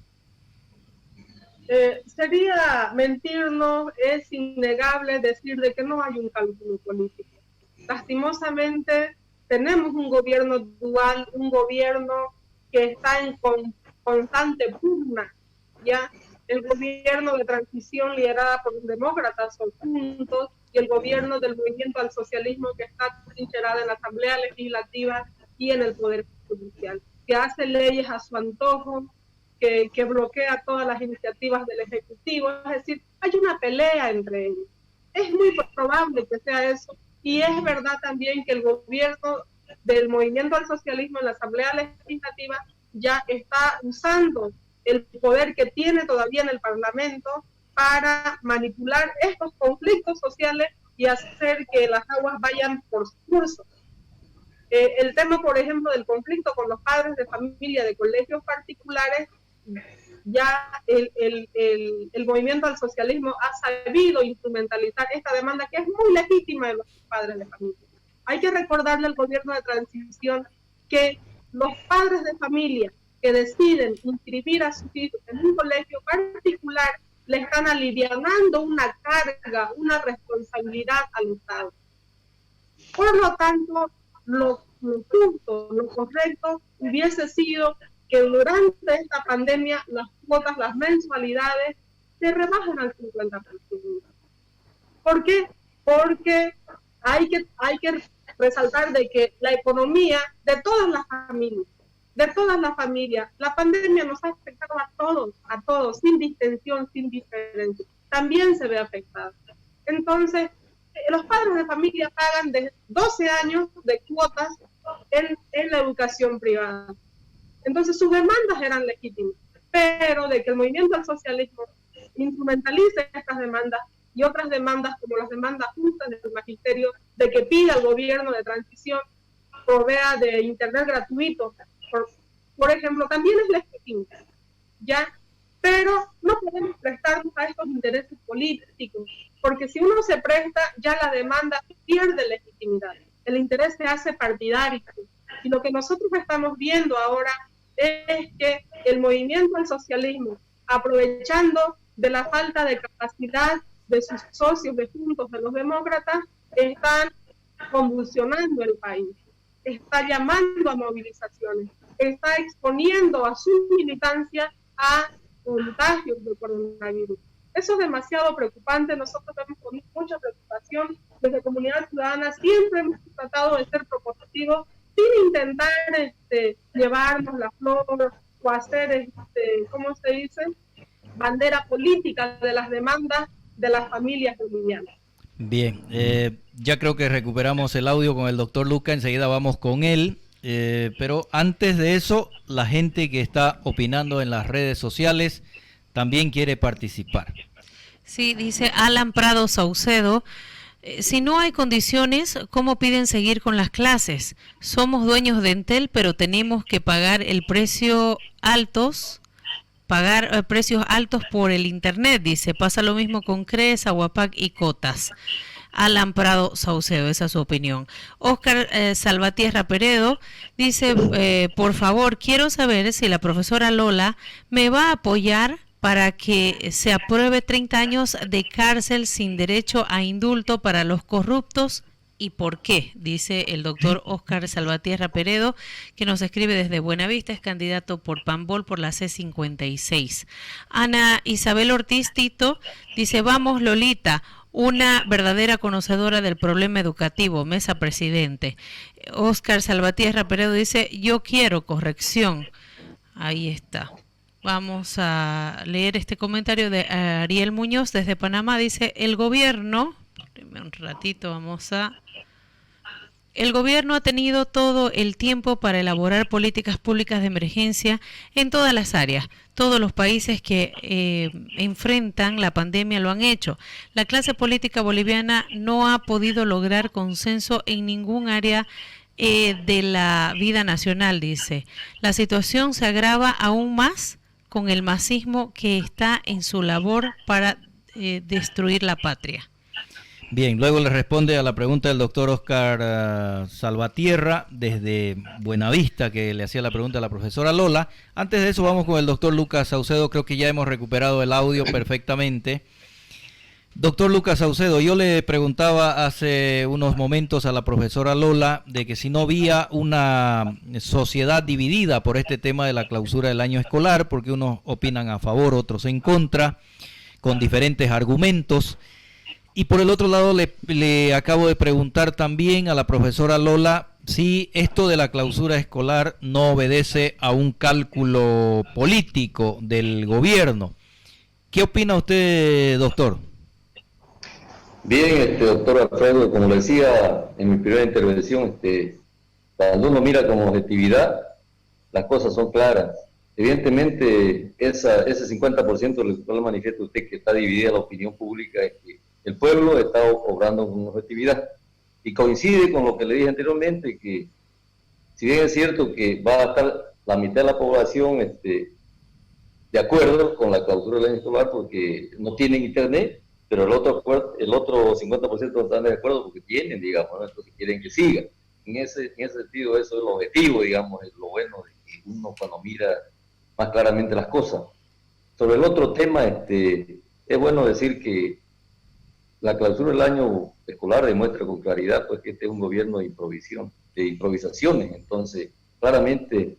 Sería mentirnos, es innegable decir de que no hay un cálculo político. Lastimosamente tenemos un gobierno dual, un gobierno que está en constante pugna, ¿ya? El gobierno de transición liderada por los demócratas son juntos y el gobierno del movimiento al socialismo que está trincherada en la Asamblea Legislativa y en el Poder Judicial, que hace leyes a su antojo, que bloquea todas las iniciativas del Ejecutivo. Es decir, hay una pelea entre ellos. Es muy probable que sea eso, y es verdad también que el gobierno del movimiento al socialismo en la Asamblea Legislativa ya está usando el poder que tiene todavía en el Parlamento para manipular estos conflictos sociales y hacer que las aguas vayan por su curso. El tema, por ejemplo, del conflicto con los padres de familia de colegios particulares, ya el movimiento al socialismo ha sabido instrumentalizar esta demanda que es muy legítima de los padres de familia. Hay que recordarle al gobierno de transición que los padres de familia que deciden inscribir a sus hijos en un colegio particular le están alivianando una carga, una responsabilidad al Estado. Por lo tanto, lo justo, lo correcto hubiese sido que durante esta pandemia las cuotas, las mensualidades se rebajen al 50%. ¿Por qué? Porque hay que resaltar de que la economía de todas las familias, la pandemia nos ha afectado a todos, sin distinción, sin diferencia. También se ve afectada. Entonces, los padres de familia pagan de 12 años de cuotas en la educación privada. Entonces sus demandas eran legítimas, pero de que el movimiento al socialismo instrumentalice estas demandas y otras demandas como las demandas justas del magisterio, de que pida al gobierno de transición provea de internet gratuito, por ejemplo, también es legítimo, ¿ya? Pero no podemos prestarnos a estos intereses políticos, porque si uno se presta, ya la demanda pierde legitimidad. El interés se hace partidario. Y lo que nosotros estamos viendo ahora es que el movimiento al socialismo, aprovechando de la falta de capacidad de sus socios de Juntos de los Demócratas, están convulsionando el país, está llamando a movilizaciones, está exponiendo a su militancia a contagios de coronavirus. Eso es demasiado preocupante. Nosotros vemos con mucha preocupación desde Comunidad Ciudadana. Siempre hemos tratado de ser propositivos sin intentar llevarnos la flor o hacer, ¿cómo se dice?, bandera política de las demandas de las familias bolivianas. Bien, ya creo que recuperamos el audio con el doctor Luca, enseguida vamos con él, pero antes de eso, la gente que está opinando en las redes sociales también quiere participar. Sí, dice Alan Prado Saucedo, si no hay condiciones, ¿cómo piden seguir con las clases? Somos dueños de Entel, pero tenemos que pagar precios altos por el internet, dice. Pasa lo mismo con CRES, Aguapac y Cotas. Alan Prado Saucedo, esa es su opinión. Oscar Salvatierra Peredo dice, por favor, quiero saber si la profesora Lola me va a apoyar para que se apruebe 30 años de cárcel sin derecho a indulto para los corruptos y por qué, dice el doctor Oscar Salvatierra Peredo, que nos escribe desde Buenavista, es candidato por Pambol por la C56. Ana Isabel Ortiz Tito dice, vamos Lolita, una verdadera conocedora del problema educativo, mesa presidente. Oscar Salvatierra Peredo dice, yo quiero corrección. Ahí está. Vamos a leer este comentario de Ariel Muñoz desde Panamá. Dice, el gobierno ha tenido todo el tiempo para elaborar políticas públicas de emergencia en todas las áreas. Todos los países que enfrentan la pandemia lo han hecho. La clase política boliviana no ha podido lograr consenso en ningún área de la vida nacional, dice. La situación se agrava aún más con el masismo que está en su labor para destruir la patria. Bien, luego le responde a la pregunta del doctor Oscar Salvatierra desde Buenavista, que le hacía la pregunta a la profesora Lola. Antes de eso vamos con el doctor Lucas Saucedo, creo que ya hemos recuperado el audio perfectamente. Doctor Lucas Saucedo, yo le preguntaba hace unos momentos a la profesora Lola de que si no había una sociedad dividida por este tema de la clausura del año escolar, porque unos opinan a favor, otros en contra, con diferentes argumentos. Y por el otro lado le acabo de preguntar también a la profesora Lola si esto de la clausura escolar no obedece a un cálculo político del gobierno. ¿Qué opina usted, doctor? Bien, doctor Alfredo, como le decía en mi primera intervención, cuando uno mira con objetividad, las cosas son claras. Evidentemente, ese 50% del cual manifiesta usted que está dividida la opinión pública es que el pueblo está obrando con objetividad. Y coincide con lo que le dije anteriormente, que Si bien es cierto que va a estar la mitad de la población de acuerdo con la clausura del año escolar porque no tienen internet, pero el otro 50% no están de acuerdo porque tienen, digamos, ¿no? Entonces quieren que siga. En ese sentido, eso es el objetivo, digamos, es lo bueno de que uno cuando mira más claramente las cosas. Sobre el otro tema, es bueno decir que la clausura del año escolar demuestra con claridad pues, que este es un gobierno de improvisaciones. Entonces, claramente,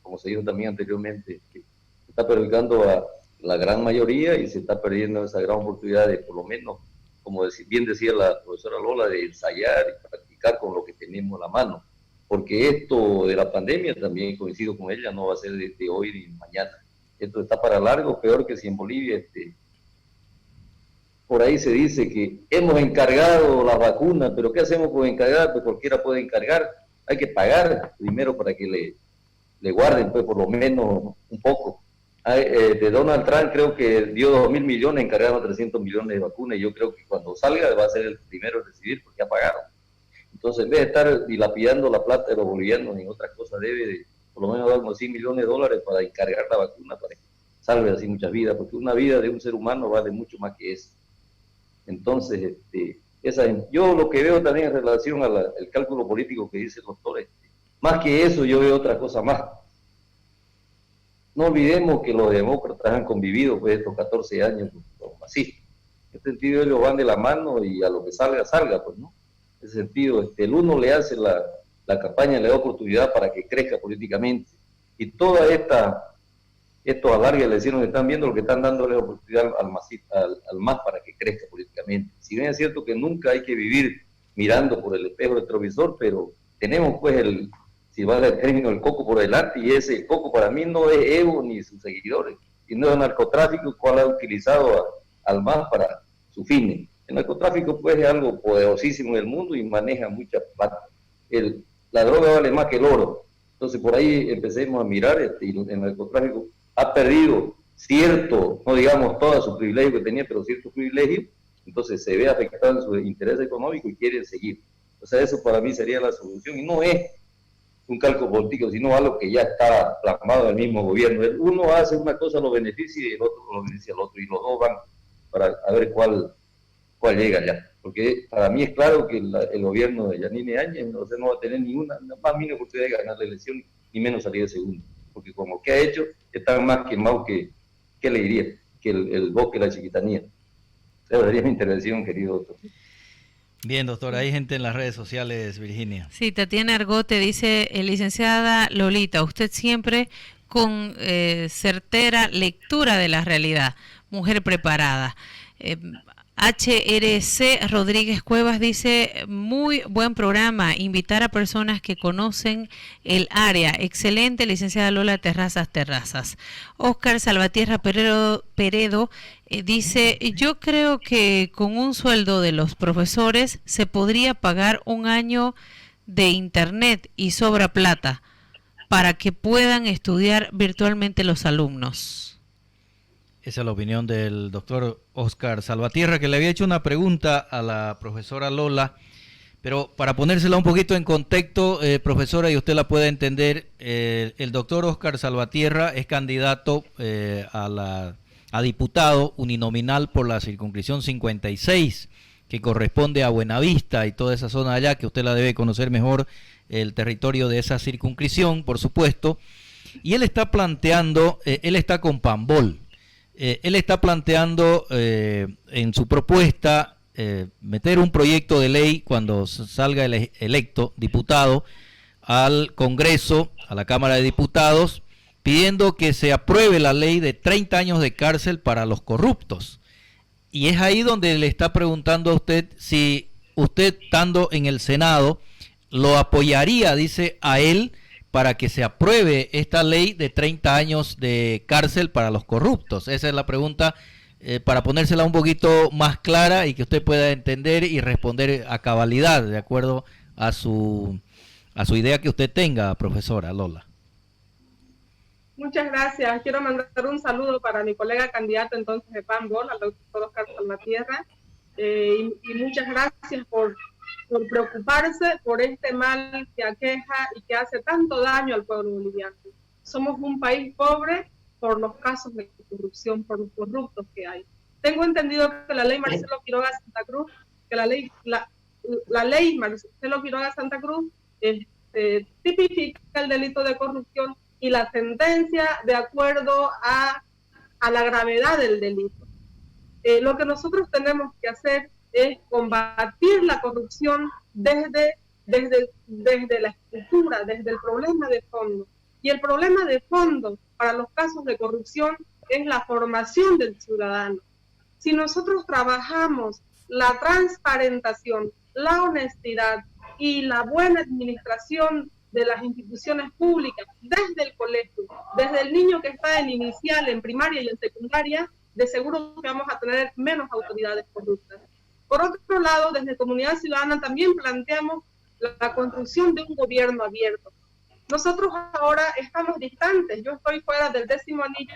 como se dijo también anteriormente, se está perjudicando a la gran mayoría y se está perdiendo esa gran oportunidad de, por lo menos, como bien decía la profesora Lola, de ensayar y practicar con lo que tenemos a la mano. Porque esto de la pandemia, también coincido con ella, no va a ser de hoy ni mañana. Esto está para largo, peor que si en Bolivia por ahí se dice que hemos encargado las vacunas, pero ¿qué hacemos con encargar? Pues cualquiera puede encargar, hay que pagar primero para que le guarden, pues por lo menos un poco. De Donald Trump creo que dio 2.000 millones, encargaron 300 millones de vacunas, y yo creo que cuando salga va a ser el primero en recibir porque ya pagaron. Entonces, en vez de estar dilapidando la plata de los bolivianos en otras cosas, debe de por lo menos dar unos 100 millones de dólares para encargar la vacuna, para que salve así muchas vidas, porque una vida de un ser humano vale mucho más que eso. Entonces, yo lo que veo también en relación al cálculo político que dice el doctor, más que eso yo veo otra cosa más. No olvidemos que los demócratas han convivido pues estos 14 años con fascistas. En este sentido ellos van de la mano y a lo que salga, salga, pues, ¿no? En ese sentido, el uno le hace la campaña, le da oportunidad para que crezca políticamente. Y toda estos alargues le hicieron que están viendo lo que están dándole oportunidad al MAS para que crezca políticamente. Si bien es cierto que nunca hay que vivir mirando por el espejo retrovisor, pero tenemos pues si vale el término, el coco por delante, y ese coco para mí no es Evo ni sus seguidores, sino el narcotráfico, cual ha utilizado al MAS para sus fines. El narcotráfico pues es algo poderosísimo en el mundo y maneja mucha plata. La droga vale más que el oro. Entonces por ahí empecemos a mirar, y el narcotráfico ha perdido no digamos todo su privilegio que tenía, pero ciertos privilegios, entonces se ve afectado en su interés económico y quieren seguir. O sea, eso para mí sería la solución, y no es un cálculo político, sino algo que ya está plasmado en el mismo gobierno. Uno hace una cosa, lo beneficia, y el otro lo beneficia al otro, y los dos van para a ver cuál llega ya. Porque para mí es claro que el gobierno de Yanine Áñez no va a tener ninguna más mínima oportunidad de ganar la elección, ni menos salir de segundo. Porque como que ha hecho, están más quemados que, ¿qué le diría? Que el bosque de la Chiquitanía. Esa sería mi intervención, querido doctor. Bien, doctor, hay gente en las redes sociales, Virginia. Sí, Tatiana Argote dice, licenciada Lolita, usted siempre con certera lectura de la realidad, mujer preparada. HRC Rodríguez Cuevas dice, muy buen programa, invitar a personas que conocen el área. Excelente, licenciada Lola Terrazas. Oscar Salvatierra Peredo dice, yo creo que con un sueldo de los profesores se podría pagar un año de internet y sobra plata para que puedan estudiar virtualmente los alumnos. Esa es la opinión del doctor Oscar Salvatierra, que le había hecho una pregunta a la profesora Lola, pero para ponérsela un poquito en contexto, profesora, y usted la pueda entender, el doctor Oscar Salvatierra es candidato a diputado uninominal por la circunscripción 56, que corresponde a Buenavista y toda esa zona allá, que usted la debe conocer mejor, el territorio de esa circunscripción, por supuesto, y él está planteando, él está con Pambol. Él está planteando en su propuesta meter un proyecto de ley cuando salga electo diputado al Congreso, a la Cámara de Diputados, pidiendo que se apruebe la ley de 30 años de cárcel para los corruptos. Y es ahí donde le está preguntando a usted si usted, estando en el Senado, lo apoyaría, dice, a él, para que se apruebe esta ley de 30 años de cárcel para los corruptos. Esa es la pregunta, para ponérsela un poquito más clara y que usted pueda entender y responder a cabalidad, de acuerdo a su idea que usted tenga, profesora Lola. Muchas gracias. Quiero mandar un saludo para mi colega candidato entonces de Pambol, al doctor Oscar Salvatierra, y muchas gracias por por preocuparse por este mal que aqueja y que hace tanto daño al pueblo boliviano. Somos un país pobre por los casos de corrupción, por los corruptos que hay. Tengo entendido que la ley Marcelo Quiroga Santa Cruz, que la ley Marcelo Quiroga Santa Cruz tipifica el delito de corrupción y la sentencia de acuerdo a la gravedad del delito. Lo que nosotros tenemos que hacer es combatir la corrupción desde la estructura, desde el problema de fondo. Y el problema de fondo para los casos de corrupción es la formación del ciudadano. Si nosotros trabajamos la transparentación, la honestidad y la buena administración de las instituciones públicas desde el colegio, desde el niño que está en inicial, en primaria y en secundaria, de seguro que vamos a tener menos autoridades corruptas. Por otro lado, desde Comunidad Ciudadana también planteamos la construcción de un gobierno abierto. Nosotros ahora estamos distantes, yo estoy fuera del 10º anillo,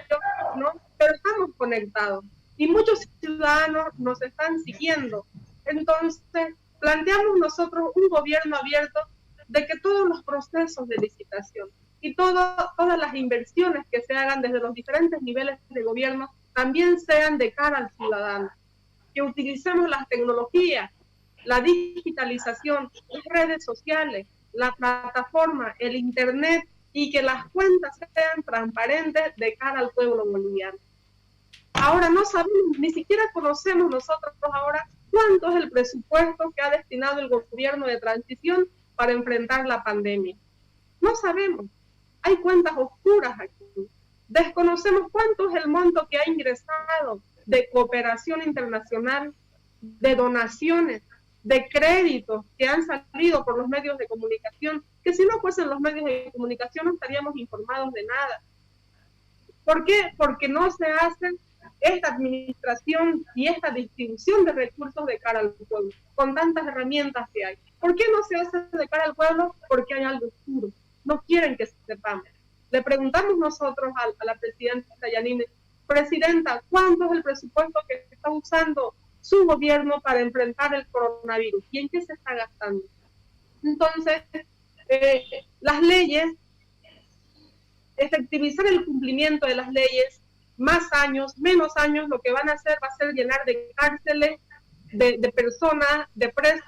¿no? Pero estamos conectados y muchos ciudadanos nos están siguiendo. Entonces, planteamos nosotros un gobierno abierto de que todos los procesos de licitación y todas las inversiones que se hagan desde los diferentes niveles de gobierno también sean de cara al ciudadano, que utilicemos las tecnologías, la digitalización, las redes sociales, la plataforma, el internet, y que las cuentas sean transparentes de cara al pueblo boliviano. Ahora no sabemos, ni siquiera conocemos nosotros ahora cuánto es el presupuesto que ha destinado el gobierno de transición para enfrentar la pandemia. No sabemos, hay cuentas oscuras aquí. Desconocemos cuánto es el monto que ha ingresado de cooperación internacional, de donaciones, de créditos que han salido por los medios de comunicación, que si no fuesen los medios de comunicación no estaríamos informados de nada. ¿Por qué? Porque no se hace esta administración y esta distribución de recursos de cara al pueblo, con tantas herramientas que hay. ¿Por qué no se hace de cara al pueblo? Porque hay algo oscuro. No quieren que sepamos. Le preguntamos nosotros a la presidenta Yanine, presidenta, ¿cuánto es el presupuesto que está usando su gobierno para enfrentar el coronavirus? ¿Y en qué se está gastando? Entonces, las leyes, efectivizar el cumplimiento de las leyes, más años, menos años, lo que van a hacer va a ser llenar de cárceles, de personas, de presos,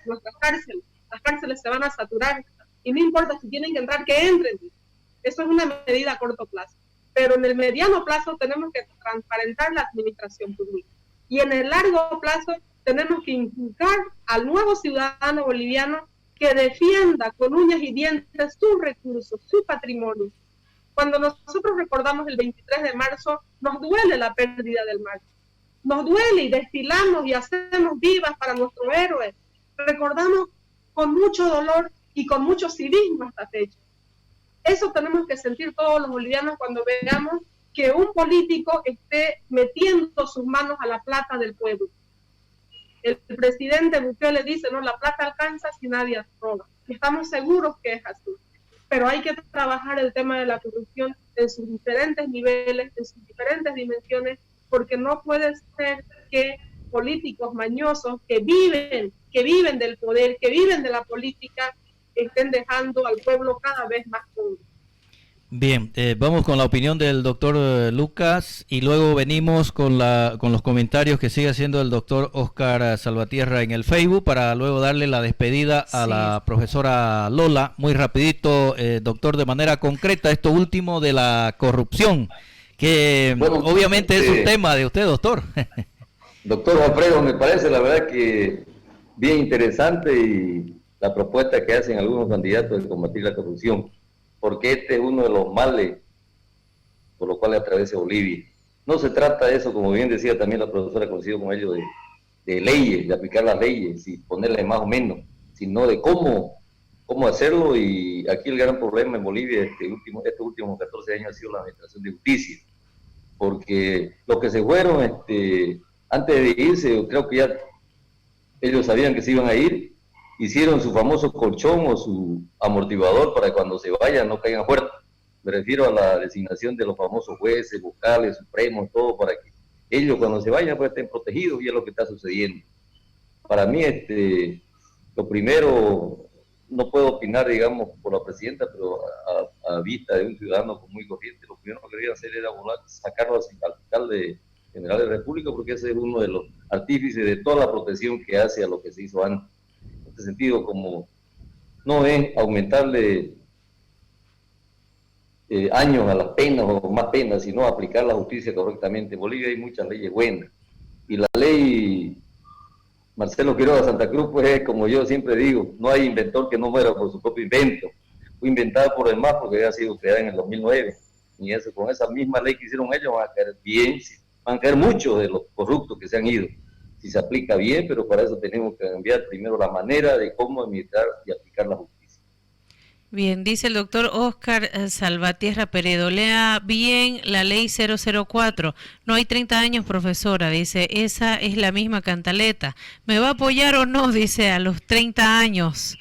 nuestras cárceles. Las cárceles se van a saturar y no importa si tienen que entrar, que entren. Eso es una medida a corto plazo. Pero en el mediano plazo tenemos que transparentar la administración pública. Y en el largo plazo tenemos que inculcar al nuevo ciudadano boliviano que defienda con uñas y dientes sus recursos, su patrimonio. Cuando nosotros recordamos el 23 de marzo, nos duele la pérdida del mar. Nos duele y desfilamos y hacemos vivas para nuestro héroe. Recordamos con mucho dolor y con mucho civismo esta fecha. Eso tenemos que sentir todos los bolivianos cuando veamos que un político esté metiendo sus manos a la plata del pueblo. El presidente Bukele dice, no, la plata alcanza si nadie roba. Estamos seguros que es así. Pero hay que trabajar el tema de la corrupción en sus diferentes niveles, en sus diferentes dimensiones, porque no puede ser que políticos mañosos que viven del poder, que viven de la política, estén dejando al pueblo cada vez más pobre. Bien, vamos con la opinión del doctor Lucas y luego venimos con los comentarios que sigue haciendo el doctor Oscar Salvatierra en el Facebook para luego darle la despedida a la profesora Lola. Muy rapidito, doctor, de manera concreta, esto último de la corrupción, que obviamente es un tema de usted, doctor. Doctor Alfredo, me parece la verdad que bien interesante y la propuesta que hacen algunos candidatos de combatir la corrupción, porque este es uno de los males por los cuales atraviesa Bolivia. No se trata de eso, como bien decía también la profesora, coincido con ellos, de leyes, de aplicar las leyes y ponerle más o menos, sino de cómo hacerlo. Y aquí el gran problema en Bolivia estos últimos 14 años ha sido la administración de justicia, porque los que se fueron antes de irse, creo que ya ellos sabían que se iban a ir, hicieron su famoso colchón o su amortiguador para que cuando se vayan no caigan fuertes. Me refiero a la designación de los famosos jueces, vocales, supremos, todo para que ellos cuando se vayan pues estén protegidos, y es lo que está sucediendo. Para mí, Lo primero, no puedo opinar, digamos, por la presidenta, pero a vista de un ciudadano muy corriente, lo primero que quería hacer era sacarlo al fiscal general de la República, porque ese es uno de los artífices de toda la protección que hace a lo que se hizo antes. En este sentido, como no es aumentarle años a las penas o más penas, sino aplicar la justicia correctamente. En Bolivia hay muchas leyes buenas, y la ley Marcelo Quiroga Santa Cruz, pues es como yo siempre digo, no hay inventor que no muera por su propio invento. Fue inventada por el MAS porque había sido creada en el 2009, y eso, con esa misma ley que hicieron ellos van a caer bien, van a caer muchos de los corruptos que se han ido, si se aplica bien, pero para eso tenemos que cambiar primero la manera de cómo administrar y aplicar la justicia. Bien, dice el doctor Oscar Salvatierra Peredo, lea bien la ley 004, no hay 30 años, profesora, dice, esa es la misma cantaleta, ¿me va a apoyar o no? Dice, a los 30 años,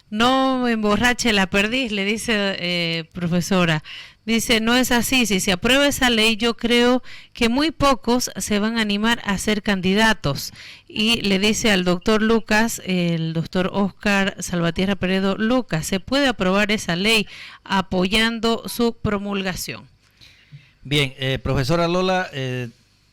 no me emborrache la perdiz, le dice profesora. Dice, no es así, si se aprueba esa ley yo creo que muy pocos se van a animar a ser candidatos. Y le dice al doctor Lucas, el doctor Oscar Salvatierra Peredo, Lucas, se puede aprobar esa ley apoyando su promulgación. Bien, profesora Lola,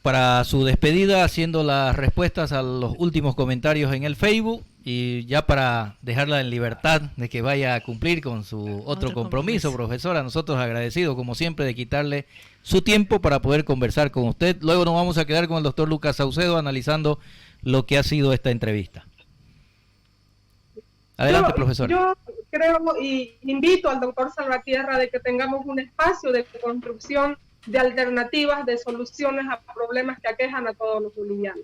para su despedida, haciendo las respuestas a los últimos comentarios en el Facebook, y ya para dejarla en libertad de que vaya a cumplir con su otro compromiso, profesora, nosotros agradecidos como siempre de quitarle su tiempo para poder conversar con usted. Luego nos vamos a quedar con el doctor Lucas Saucedo analizando lo que ha sido esta entrevista. Adelante, profesora. Yo creo y invito al doctor Salvatierra de que tengamos un espacio de construcción de alternativas, de soluciones a problemas que aquejan a todos los bolivianos.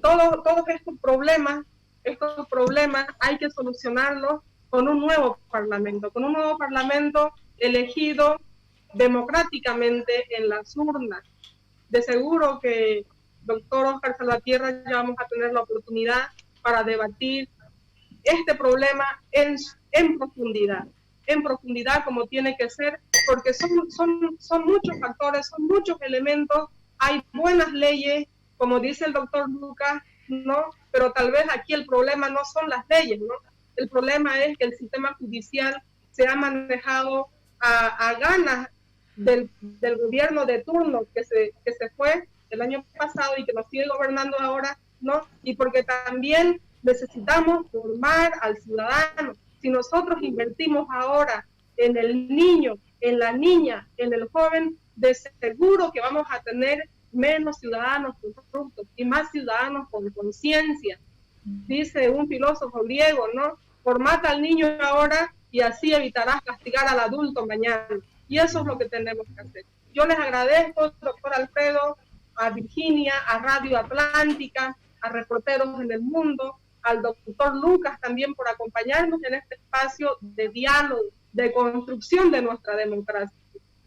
Todos estos problemas hay que solucionarlos con un nuevo parlamento elegido democráticamente en las urnas. De seguro que, doctor Oscar Salvatierra, ya vamos a tener la oportunidad para debatir este problema en profundidad como tiene que ser, porque son muchos factores, son muchos elementos, hay buenas leyes, como dice el doctor Lucas, ¿no? Pero tal vez aquí el problema no son las leyes, ¿no? El problema es que el sistema judicial se ha manejado a ganas del gobierno de turno que se fue el año pasado y que nos sigue gobernando ahora, ¿no? Y porque también necesitamos formar al ciudadano. Si nosotros invertimos ahora en el niño, en la niña, en el joven, de seguro que vamos a tener menos ciudadanos corruptos y más ciudadanos con conciencia. Dice un filósofo griego, ¿no? Formata al niño ahora y así evitarás castigar al adulto mañana. Y eso es lo que tenemos que hacer. Yo les agradezco, doctor Alfredo, a Virginia, a Radio Atlántica, a Reporteros en el Mundo, al doctor Lucas también por acompañarnos en este espacio de diálogo, de construcción de nuestra democracia.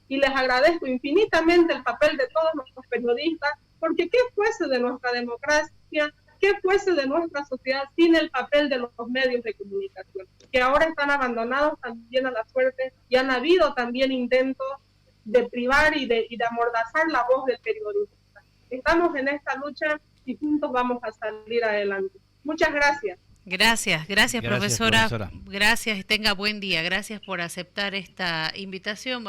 Y les agradezco infinitamente el papel de todos nuestros periodistas, porque ¿qué fuese de nuestra democracia, qué fuese de nuestra sociedad sin el papel de los medios de comunicación, que ahora están abandonados también a la suerte, y han habido también intentos de privar y de amordazar la voz del periodista? Estamos en esta lucha y juntos vamos a salir adelante. Muchas gracias. Gracias, profesora. Gracias y tenga buen día. Gracias por aceptar esta invitación.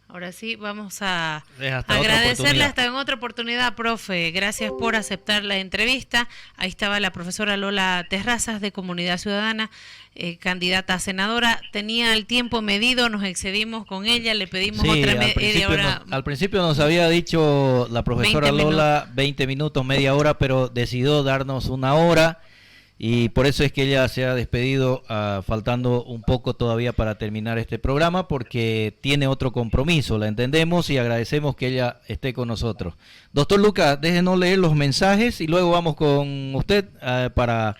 Ahora sí, vamos a agradecerle hasta en otra oportunidad, profe. Gracias por aceptar la entrevista. Ahí estaba la profesora Lola Terrazas de Comunidad Ciudadana, candidata a senadora. Tenía el tiempo medido, nos excedimos con ella, le pedimos otra media hora. Al principio nos había dicho la profesora Lola 20 minutos, media hora, pero decidió darnos una hora. Y por eso es que ella se ha despedido faltando un poco todavía para terminar este programa, porque tiene otro compromiso, la entendemos y agradecemos que ella esté con nosotros. Doctor Lucas, déjenos leer los mensajes y luego vamos con usted para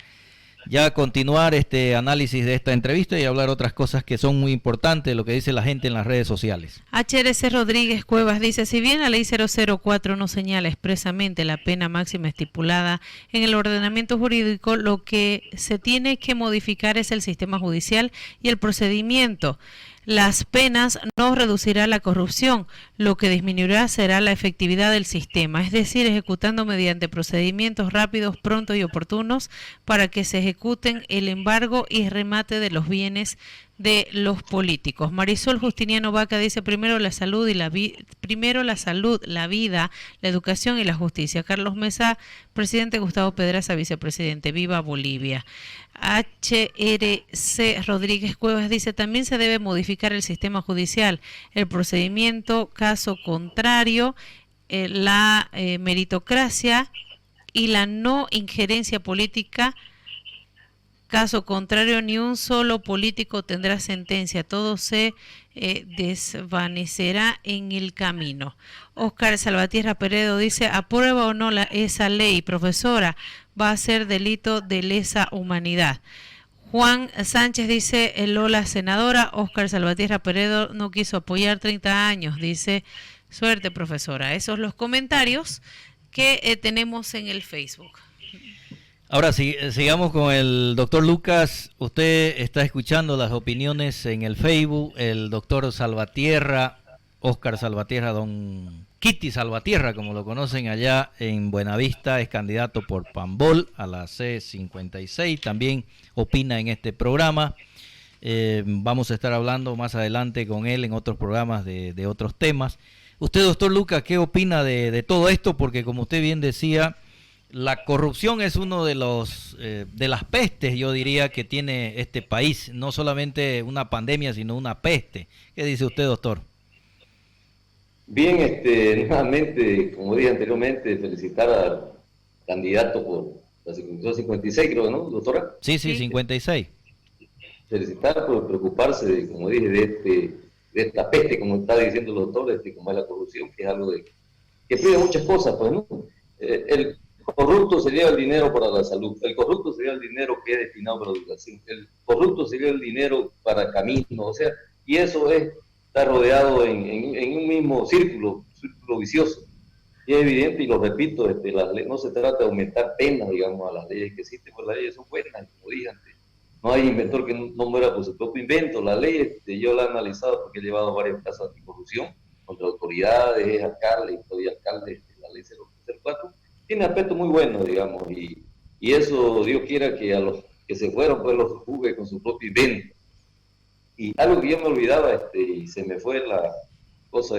ya continuar este análisis de esta entrevista y hablar otras cosas que son muy importantes, lo que dice la gente en las redes sociales. HRC Rodríguez Cuevas dice, si bien la ley 004 no señala expresamente la pena máxima estipulada en el ordenamiento jurídico, lo que se tiene que modificar es el sistema judicial y el procedimiento. las penas no reducirá la corrupción, lo que disminuirá será la efectividad del sistema, es decir, ejecutando mediante procedimientos rápidos, prontos y oportunos para que se ejecuten el embargo y remate de los bienes de los políticos. Marisol Justiniano Vaca dice primero la salud y la vida, la educación y la justicia. Carlos Mesa, presidente. Gustavo Pedraza, vicepresidente. Viva Bolivia. HRC Rodríguez Cuevas dice también se debe modificar el sistema judicial, el procedimiento, caso contrario, la meritocracia y la no injerencia política. Caso contrario, ni un solo político tendrá sentencia, todo se desvanecerá en el camino. Óscar Salvatierra Peredo dice, ¿aprueba o no esa ley, profesora? Va a ser delito de lesa humanidad. Juan Sánchez dice, Lola senadora. Óscar Salvatierra Peredo no quiso apoyar 30 años, dice, suerte profesora. Esos los comentarios que tenemos en el Facebook. Ahora sí, sigamos con el doctor Lucas. Usted está escuchando las opiniones en el Facebook. El doctor Salvatierra, Óscar Salvatierra, don Kitty Salvatierra, como lo conocen allá en Buenavista, es candidato por Pambol a la C56. También opina en este programa. Vamos a estar hablando más adelante con él en otros programas de otros temas. Usted, doctor Lucas, ¿qué opina de todo esto? Porque como usted bien decía, la corrupción es uno de las pestes, yo diría, que tiene este país. No solamente una pandemia, sino una peste. ¿Qué dice usted, doctor? Bien, nuevamente, como dije anteriormente, felicitar al candidato por la 56, creo, ¿no, doctora? Sí, 56. Felicitar por preocuparse, como dije, de esta peste, como está diciendo el doctor, como es la corrupción, que es algo que pide muchas cosas, pues, ¿no? El corrupto sería el dinero para la salud, el corrupto sería el dinero que es destinado para la educación, el corrupto sería el dinero para caminos, o sea, y eso está rodeado en un mismo círculo vicioso. Y es evidente, y lo repito, no se trata de aumentar penas, digamos, a las leyes que existen, pues las leyes son buenas, como dije antes. No hay inventor que no muera por su propio invento. La ley, yo la he analizado porque he llevado varios casos de anticorrupción contra autoridades, alcaldes, y alcaldes, la ley 004. Tiene aspectos muy buenos, digamos, y eso, Dios quiera que a los que se fueron, pues los juzgue con su propio invento. Y algo que yo me olvidaba, y se me fue la cosa,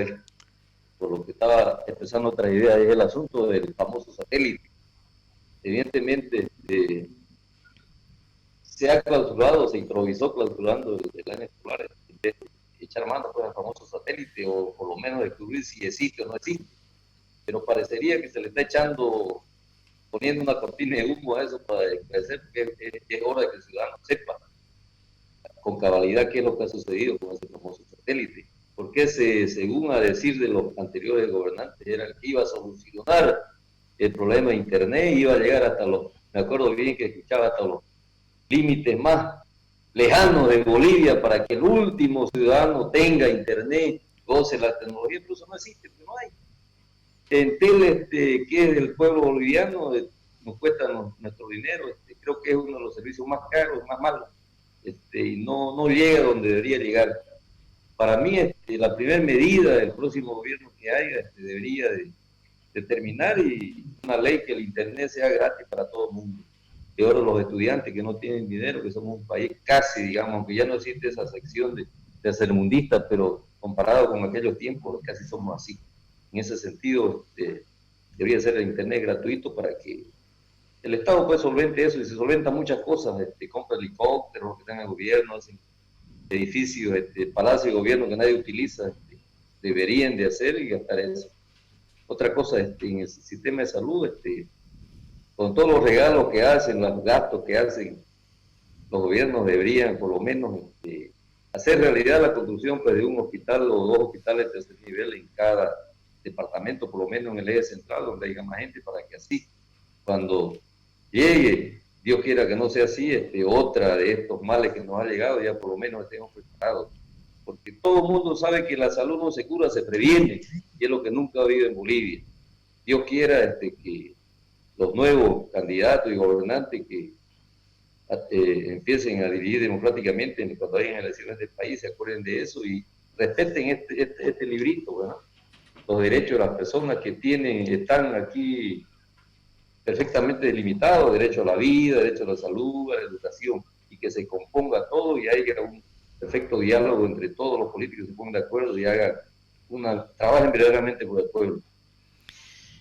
por lo que estaba expresando otra idea, es el asunto del famoso satélite. Evidentemente, se ha clausurado, se improvisó clausurando el año escolar, en vez de echar mano pues, al famoso satélite, o por lo menos descubrir si existe o no existe. Pero parecería que se le está poniendo una cortina de humo a eso para crecer, porque es hora de que el ciudadano sepa con cabalidad qué es lo que ha sucedido con ese famoso satélite. Porque según a decir de los anteriores gobernantes, era que iba a solucionar el problema de Internet, iba a llegar hasta me acuerdo bien que escuchaba hasta los límites más lejanos de Bolivia para que el último ciudadano tenga Internet, goce la tecnología, pero eso no existe, porque no hay. Entel, que es del pueblo boliviano, nos cuesta nuestro dinero, creo que es uno de los servicios más caros, más malos, y no llega donde debería llegar. Para mí, la primera medida del próximo gobierno que haya debería de determinar una ley que el Internet sea gratis para todo el mundo. Y ahora los estudiantes que no tienen dinero, que somos un país casi, digamos, aunque ya no existe esa sección de tercermundistas, pero comparado con aquellos tiempos, casi somos así. En ese sentido, debería ser el Internet gratuito para que el Estado pues solvente eso, y se solventa muchas cosas, compra helicópteros que están en el gobierno, hacen edificios, palacios de gobierno que nadie utiliza, deberían de hacer y gastar eso. Otra cosa, en el sistema de salud, con todos los regalos que hacen, los gastos que hacen, los gobiernos deberían por lo menos hacer realidad la construcción pues, de un hospital o dos hospitales de tercer nivel en cada departamento, por lo menos en el eje central, donde haya más gente, para que así, cuando llegue, Dios quiera que no sea así, otra de estos males que nos ha llegado, ya por lo menos estemos preparados. Porque todo el mundo sabe que la salud no se cura, se previene, y es lo que nunca ha habido en Bolivia. Dios quiera que los nuevos candidatos y gobernantes que empiecen a dividir democráticamente cuando hayan elecciones del país, se acuerden de eso y respeten este librito, ¿verdad? Los derechos de las personas que están aquí perfectamente delimitados, derecho a la vida, derecho a la salud, a la educación, y que se componga todo y haya un perfecto diálogo entre todos los políticos, se pongan de acuerdo y trabajen verdaderamente por el pueblo.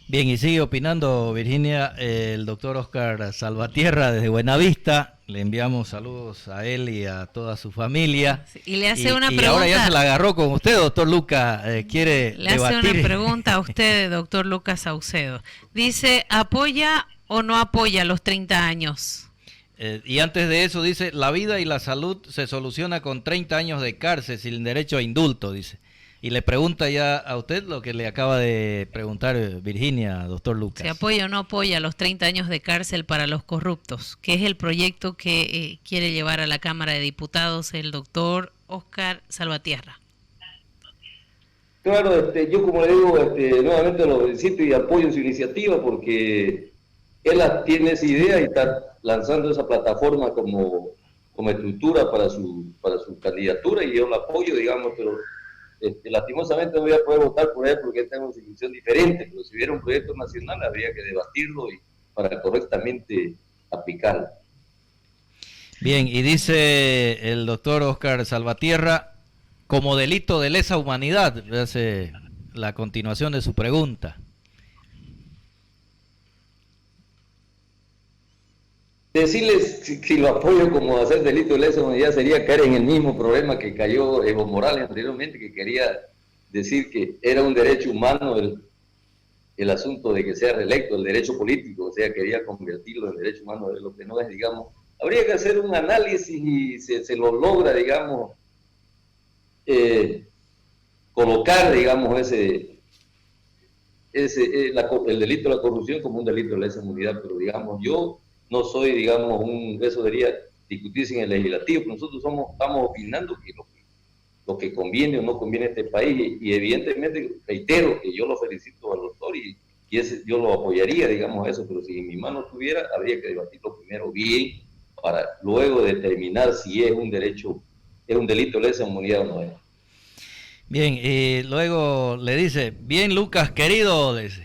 Bien, y sigue opinando, Virginia, el doctor Oscar Salvatierra desde Buenavista. Le enviamos saludos a él y a toda su familia. Y le hace una pregunta. Y ahora ya se la agarró con usted, doctor Lucas. Quiere Le debatir. hace una pregunta a usted, doctor Lucas Saucedo. Dice, ¿apoya o no apoya los 30 años? Y antes de eso dice, la vida y la salud se soluciona con 30 años de cárcel sin derecho a indulto, dice. Y le pregunta ya a usted lo que le acaba de preguntar Virginia, doctor Lucas. ¿Se apoya o no apoya los 30 años de cárcel para los corruptos? Que es el proyecto que quiere llevar a la Cámara de Diputados el doctor Oscar Salvatierra. Claro, yo como le digo, nuevamente lo felicito y apoyo su iniciativa porque él tiene esa idea y está lanzando esa plataforma como estructura para su candidatura y yo la apoyo, digamos, pero lastimosamente no voy a poder votar por él porque tengo una situación diferente, pero si hubiera un proyecto nacional habría que debatirlo y para correctamente aplicarlo. Bien, y dice el doctor Oscar Salvatierra, como delito de lesa humanidad, hace la continuación de su pregunta. Decirles si lo apoyo como hacer delito de lesa humanidad sería caer en el mismo problema que cayó Evo Morales anteriormente, que quería decir que era un derecho humano el asunto de que sea reelecto, el derecho político, o sea, quería convertirlo en derecho humano, de lo que no es, digamos. Habría que hacer un análisis y se lo logra, digamos, colocar, digamos, el delito de la corrupción como un delito de lesa humanidad, pero digamos, yo no soy, digamos, eso debería discutirse en el legislativo, pero nosotros estamos opinando que lo que conviene o no conviene a este país, y evidentemente reitero que yo lo felicito al doctor y yo lo apoyaría, digamos, eso, pero si en mi mano estuviera, habría que debatirlo primero bien, para luego determinar si es un delito de lesa humanidad o no es. Bien, y luego le dice, bien Lucas querido, dice.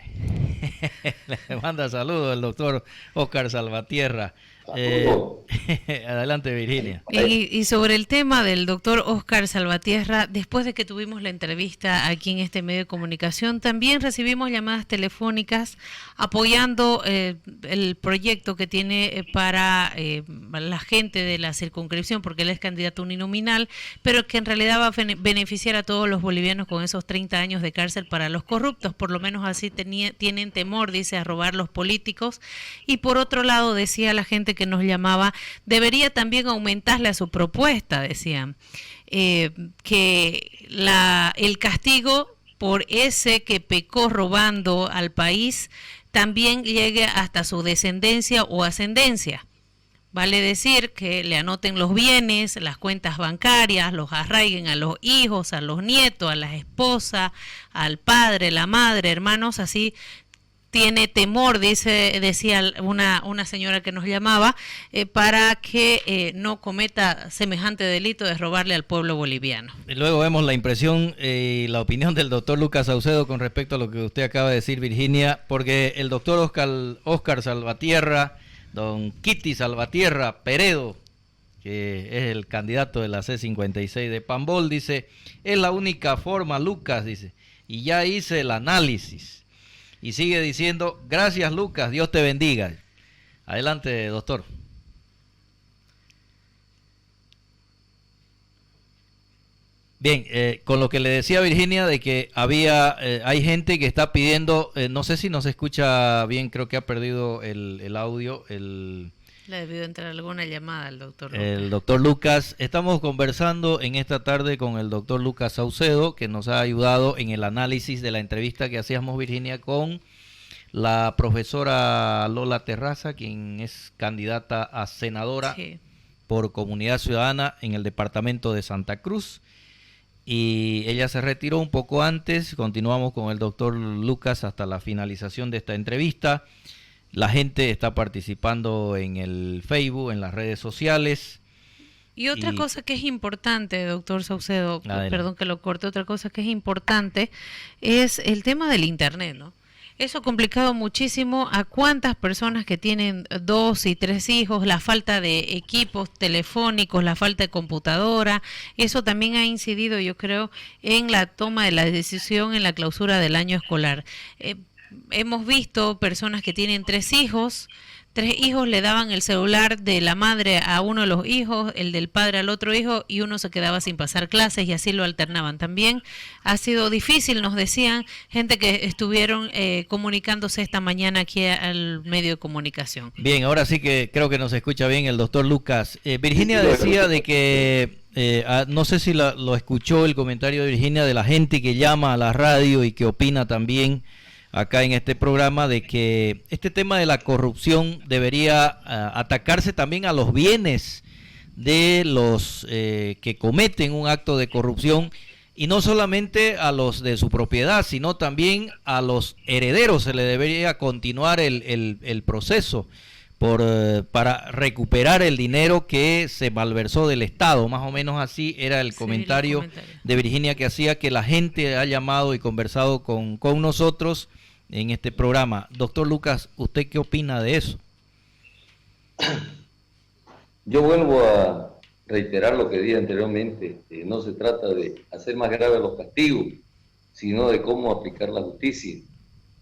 Le manda saludos el doctor Oscar Salvatierra. Adelante, Virginia. Y sobre el tema del doctor Oscar Salvatierra, después de que tuvimos la entrevista aquí en este medio de comunicación, también recibimos llamadas telefónicas apoyando el proyecto que tiene para la gente de la circunscripción, porque él es candidato uninominal, pero que en realidad va a beneficiar a todos los bolivianos con esos 30 años de cárcel para los corruptos, por lo menos así tienen temor, dice, a robar los políticos. Y por otro lado, decía la gente que nos llamaba, debería también aumentarle a su propuesta, decían, que el castigo por ese que pecó robando al país también llegue hasta su descendencia o ascendencia. Vale decir que le anoten los bienes, las cuentas bancarias, los arraiguen a los hijos, a los nietos, a las esposas, al padre, la madre, hermanos, así. Tiene temor, decía una señora que nos llamaba, para que no cometa semejante delito de robarle al pueblo boliviano. Y luego vemos la impresión y la opinión del doctor Lucas Saucedo con respecto a lo que usted acaba de decir, Virginia, porque el doctor Oscar Salvatierra, don Kitty Salvatierra Peredo, que es el candidato de la C56 de Pambol, dice, es la única forma, Lucas, dice, y ya hice el análisis. Y sigue diciendo, gracias Lucas, Dios te bendiga. Adelante, doctor. Bien, con lo que le decía Virginia de que hay gente que está pidiendo, no sé si nos escucha bien, creo que ha perdido el audio, Le ha debido entrar alguna llamada al doctor Lucas. El doctor Lucas, estamos conversando en esta tarde con el doctor Lucas Saucedo, que nos ha ayudado en el análisis de la entrevista que hacíamos, Virginia, con la profesora Lola Terraza, quien es candidata a senadora por Comunidad Ciudadana en el departamento de Santa Cruz. Y ella se retiró un poco antes, continuamos con el doctor Lucas hasta la finalización de esta entrevista. La gente está participando en el Facebook, en las redes sociales. Y otra cosa que es importante, doctor Saucedo, Adelante. perdón que lo corte, otra cosa que es importante es el tema del Internet, ¿no? Eso ha complicado muchísimo a cuántas personas que tienen 2 y 3 hijos, la falta de equipos telefónicos, la falta de computadora, eso también ha incidido, yo creo, en la toma de la decisión en la clausura del año escolar. Hemos visto personas que tienen 3 hijos le daban el celular de la madre a uno de los hijos, el del padre al otro hijo, y uno se quedaba sin pasar clases y así lo alternaban. También ha sido difícil, nos decían, gente que estuvieron comunicándose esta mañana aquí al medio de comunicación. Bien, ahora sí que creo que nos escucha bien el doctor Lucas. Virginia decía de que, no sé si lo escuchó el comentario de Virginia, de la gente que llama a la radio y que opina también acá en este programa, de que este tema de la corrupción debería atacarse también a los bienes de los que cometen un acto de corrupción, y no solamente a los de su propiedad, sino también a los herederos. Se le debería continuar el proceso para recuperar el dinero que se malversó del Estado. Más o menos así era el comentario de Virginia que hacía, que la gente ha llamado y conversado con nosotros en este programa. Doctor Lucas, ¿usted qué opina de eso? Yo vuelvo a reiterar lo que dije anteriormente. No se trata de hacer más graves los castigos, sino de cómo aplicar la justicia.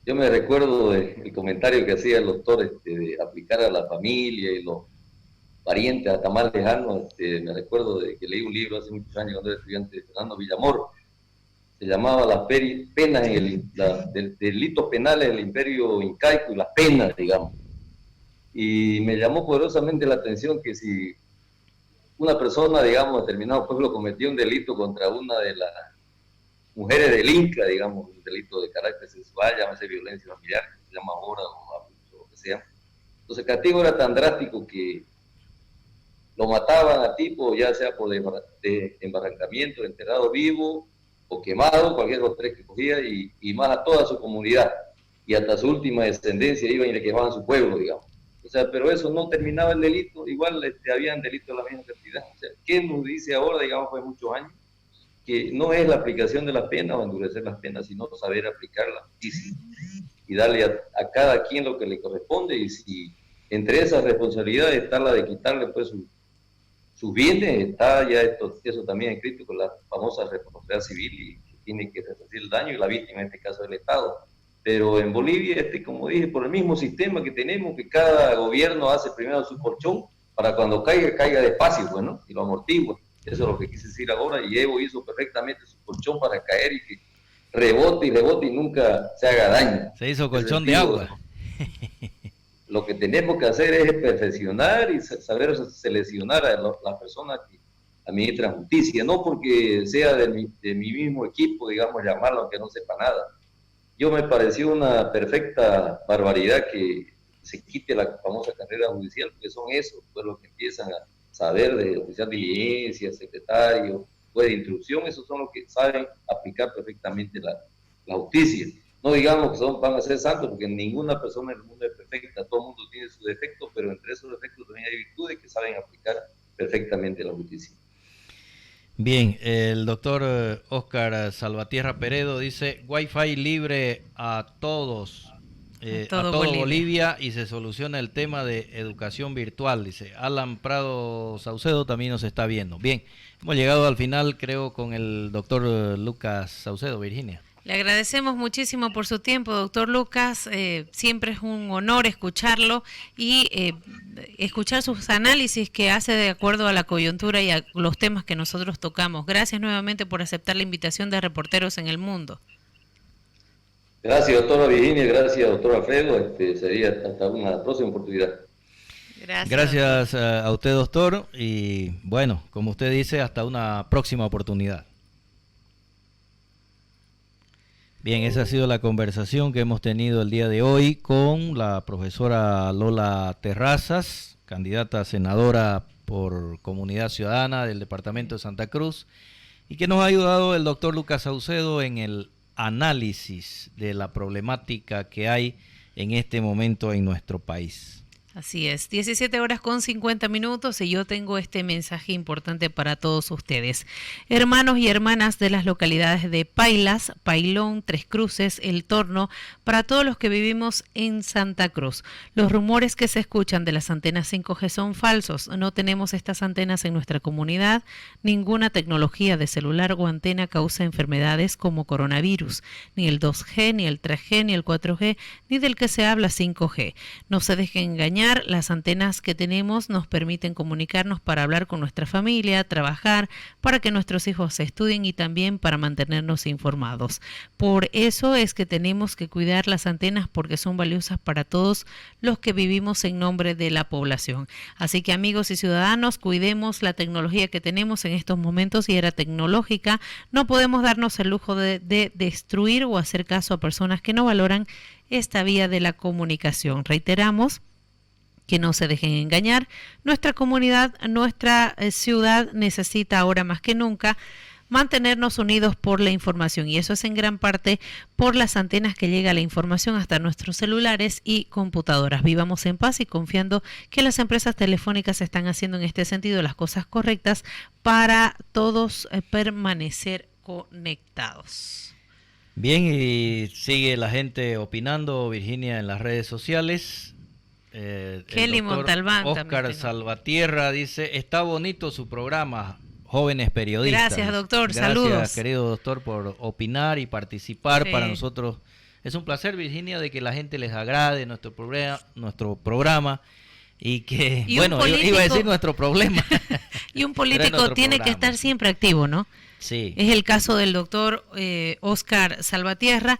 Yo me recuerdo del comentario que hacía el doctor de aplicar a la familia y los parientes hasta más lejanos. Me recuerdo de que leí un libro hace muchos años cuando era estudiante de Fernando Villamor. Se llamaba Las penas delitos penales del imperio incaico y las penas, digamos. Y me llamó poderosamente la atención que si una persona, digamos, determinado pueblo cometió un delito contra una de las mujeres del Inca, digamos, un delito de carácter sexual, llámese violencia familiar, se llama ahora, o abuso, lo que sea. Entonces el castigo era tan drástico que lo mataban a tipo, ya sea por embarrancamiento, enterrado vivo o quemado, cualquiera de los 3 que cogía, y más a toda su comunidad, y hasta su última descendencia iban y le quemaban su pueblo, digamos. O sea, pero eso no terminaba el delito, igual habían delitos de la misma cantidad. O sea, ¿qué nos dice ahora, digamos, fue muchos años? Que no es la aplicación de las penas o endurecer las penas, sino saber aplicarlas y darle a cada quien lo que le corresponde, y si entre esas responsabilidades está la de quitarle pues sus bienes, está ya eso también escrito con la famosa responsabilidad civil, y que tiene que resarcir el daño, y la víctima en este caso es el Estado. Pero en Bolivia, como dije, por el mismo sistema que tenemos, que cada gobierno hace primero su colchón para cuando caiga despacio, pues, ¿no? Y lo amortigua. Eso es lo que quise decir ahora, y Evo hizo perfectamente su colchón para caer y que rebote y nunca se haga daño. Se hizo colchón de agua. Lo que tenemos que hacer es perfeccionar y saber seleccionar a las personas que administran justicia, no porque sea de mi mismo equipo, digamos, llamarlo aunque no sepa nada. Yo me pareció una perfecta barbaridad que se quite la famosa carrera judicial, porque son esos, pues, los que empiezan a saber de oficial de diligencia, secretario, juez de instrucción, esos son los que saben aplicar perfectamente la justicia. No digamos que van a ser santos, porque ninguna persona en el mundo es perfecta, todo el mundo tiene sus defectos, pero entre esos defectos también hay virtudes que saben aplicar perfectamente la justicia. Bien, el doctor Oscar Salvatierra Peredo dice: Wi-Fi libre a todos, a todo Bolivia, y se soluciona el tema de educación virtual, dice. Alan Prado Saucedo también nos está viendo. Bien, hemos llegado al final, creo, con el doctor Lucas Saucedo. Virginia. Le agradecemos muchísimo por su tiempo, doctor Lucas. Siempre es un honor escucharlo y escuchar sus análisis que hace de acuerdo a la coyuntura y a los temas que nosotros tocamos. Gracias nuevamente por aceptar la invitación de Reporteros en el Mundo. Gracias, doctora Virginia. Gracias, doctor Alfredo. Sería hasta una próxima oportunidad. Gracias a usted, doctor. Y bueno, como usted dice, hasta una próxima oportunidad. Bien, esa ha sido la conversación que hemos tenido el día de hoy con la profesora Lola Terrazas, candidata a senadora por Comunidad Ciudadana del Departamento de Santa Cruz, y que nos ha ayudado el doctor Lucas Saucedo en el análisis de la problemática que hay en este momento en nuestro país. Así es, 17 horas con 50 minutos y yo tengo este mensaje importante para todos ustedes. Hermanos y hermanas de las localidades de Pailas, Pailón, Tres Cruces, El Torno, para todos los que vivimos en Santa Cruz. Los rumores que se escuchan de las antenas 5G son falsos. No tenemos estas antenas en nuestra comunidad. Ninguna tecnología de celular o antena causa enfermedades como coronavirus. Ni el 2G, ni el 3G, ni el 4G, ni del que se habla 5G. No se dejen engañar. Las antenas que tenemos nos permiten comunicarnos para hablar con nuestra familia, trabajar, para que nuestros hijos estudien y también para mantenernos informados. Por eso es que tenemos que cuidar las antenas porque son valiosas para todos los que vivimos en nombre de la población. Así que amigos y ciudadanos, cuidemos la tecnología que tenemos en estos momentos y era tecnológica. No podemos darnos el lujo de destruir o hacer caso a personas que no valoran esta vía de la comunicación. Reiteramos que no se dejen engañar. Nuestra comunidad, nuestra ciudad necesita ahora más que nunca mantenernos unidos por la información y eso es en gran parte por las antenas que llega la información hasta nuestros celulares y computadoras. Vivamos en paz y confiando que las empresas telefónicas están haciendo en este sentido las cosas correctas para todos permanecer conectados. Bien, y sigue la gente opinando, Virginia, en las redes sociales. Kelly Montalbán Oscar Salvatierra dice, está bonito su programa, jóvenes periodistas. Gracias, doctor. Gracias, saludos. querido doctor, por opinar y participar. Sí. Para nosotros es un placer, Virginia, de que la gente les agrade nuestro programa y que, Y bueno, yo iba a decir nuestro problema. Y un político tiene que estar siempre activo, ¿no? Sí. Es el caso del doctor Oscar Salvatierra,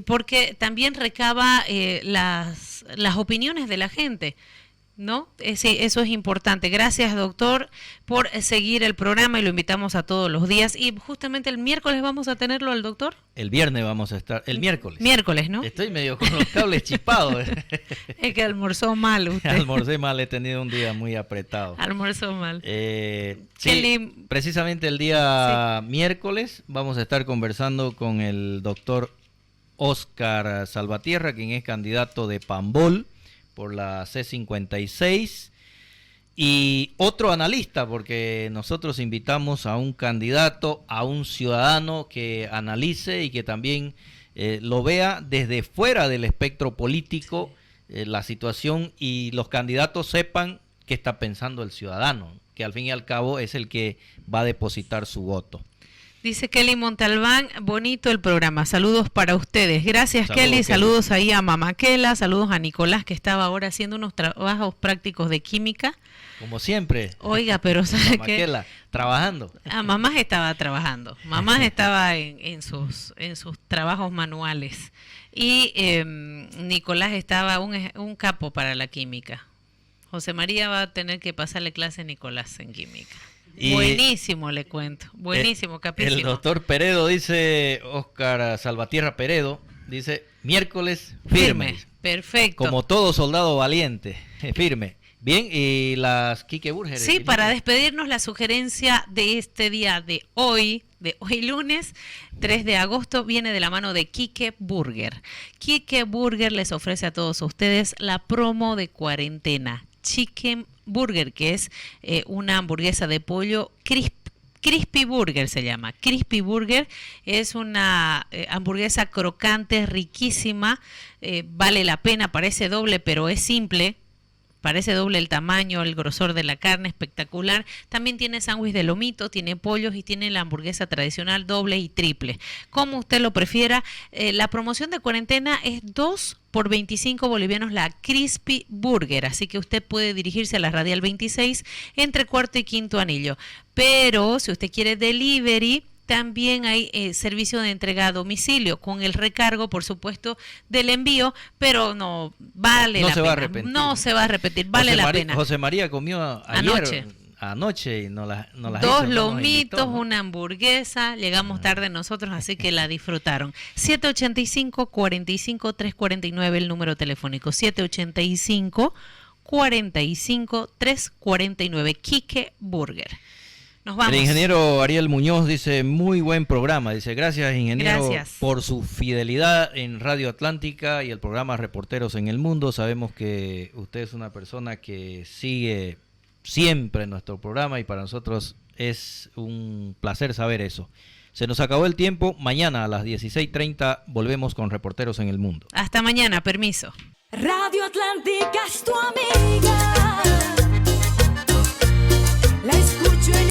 porque también recaba las opiniones de la gente, ¿no? Sí, eso es importante. Gracias, doctor, por seguir el programa y lo invitamos a todos los días. Y justamente el miércoles vamos a tenerlo al doctor. El viernes vamos a estar, el miércoles. Miércoles, ¿no? Estoy medio con los cables chispados. Es que almorzó mal usted. Almorcé mal, he tenido un día muy apretado. Almorzó mal. Sí, precisamente el día miércoles vamos a estar conversando con el doctor Oscar Salvatierra, quien es candidato de Pambol por la C56 y otro analista, porque nosotros invitamos a un candidato, a un ciudadano que analice y que también lo vea desde fuera del espectro político, la situación, y los candidatos sepan qué está pensando el ciudadano, que al fin y al cabo es el que va a depositar su voto. Dice Kelly Montalbán, bonito el programa, saludos para ustedes. Gracias, Saludos, Kelly, Kelly. Saludos ahí a Mamaquela, saludos a Nicolás, que estaba ahora haciendo unos trabajos prácticos de química. Como siempre. Oiga, pero ¿sabe qué? Maquela, trabajando. Mamás estaba trabajando, mamás estaba en sus trabajos manuales y Nicolás estaba un capo para la química. José María va a tener que pasarle clase a Nicolás en química. Y buenísimo, le cuento. Buenísimo, capísimo. El doctor Peredo dice, Oscar Salvatierra Peredo, dice, miércoles firme. Perfecto. Como todo soldado valiente, firme. Bien, y las Quique Burger. Sí, para despedirnos, la sugerencia de este día de hoy lunes 3 de agosto, viene de la mano de Quique Burger. Quique Burger les ofrece a todos ustedes la promo de cuarentena. Chicken Burger, que es una hamburguesa de pollo Crispy Burger se llama. Crispy Burger es una hamburguesa crocante, riquísima, vale la pena, parece doble, pero es simple. Parece doble el tamaño, el grosor de la carne, espectacular. También tiene sándwich de lomito, tiene pollos y tiene la hamburguesa tradicional doble y triple. Como usted lo prefiera, la promoción de cuarentena es 2 por 25 bolivianos la Crispy Burger. Así que usted puede dirigirse a la Radial 26 entre Cuarto y Quinto Anillo. Pero si usted quiere delivery, también hay servicio de entrega a domicilio con el recargo, por supuesto, del envío, pero no vale la pena. No se va a repetir, vale la pena. José María comió anoche y no las 2 lomitos, una hamburguesa, llegamos tarde nosotros, así que la disfrutaron. 785-45-349 el número telefónico, 785-45-349, Quique Burger. Nos vamos. El ingeniero Ariel Muñoz dice, muy buen programa. Dice, gracias, ingeniero, Gracias. por su fidelidad en Radio Atlántica y el programa Reporteros en el Mundo. Sabemos que usted es una persona que sigue siempre nuestro programa y para nosotros es un placer saber eso. Se nos acabó el tiempo. Mañana a las 16:30 volvemos con Reporteros en el Mundo. Hasta mañana, permiso. Radio Atlántica es tu amiga. La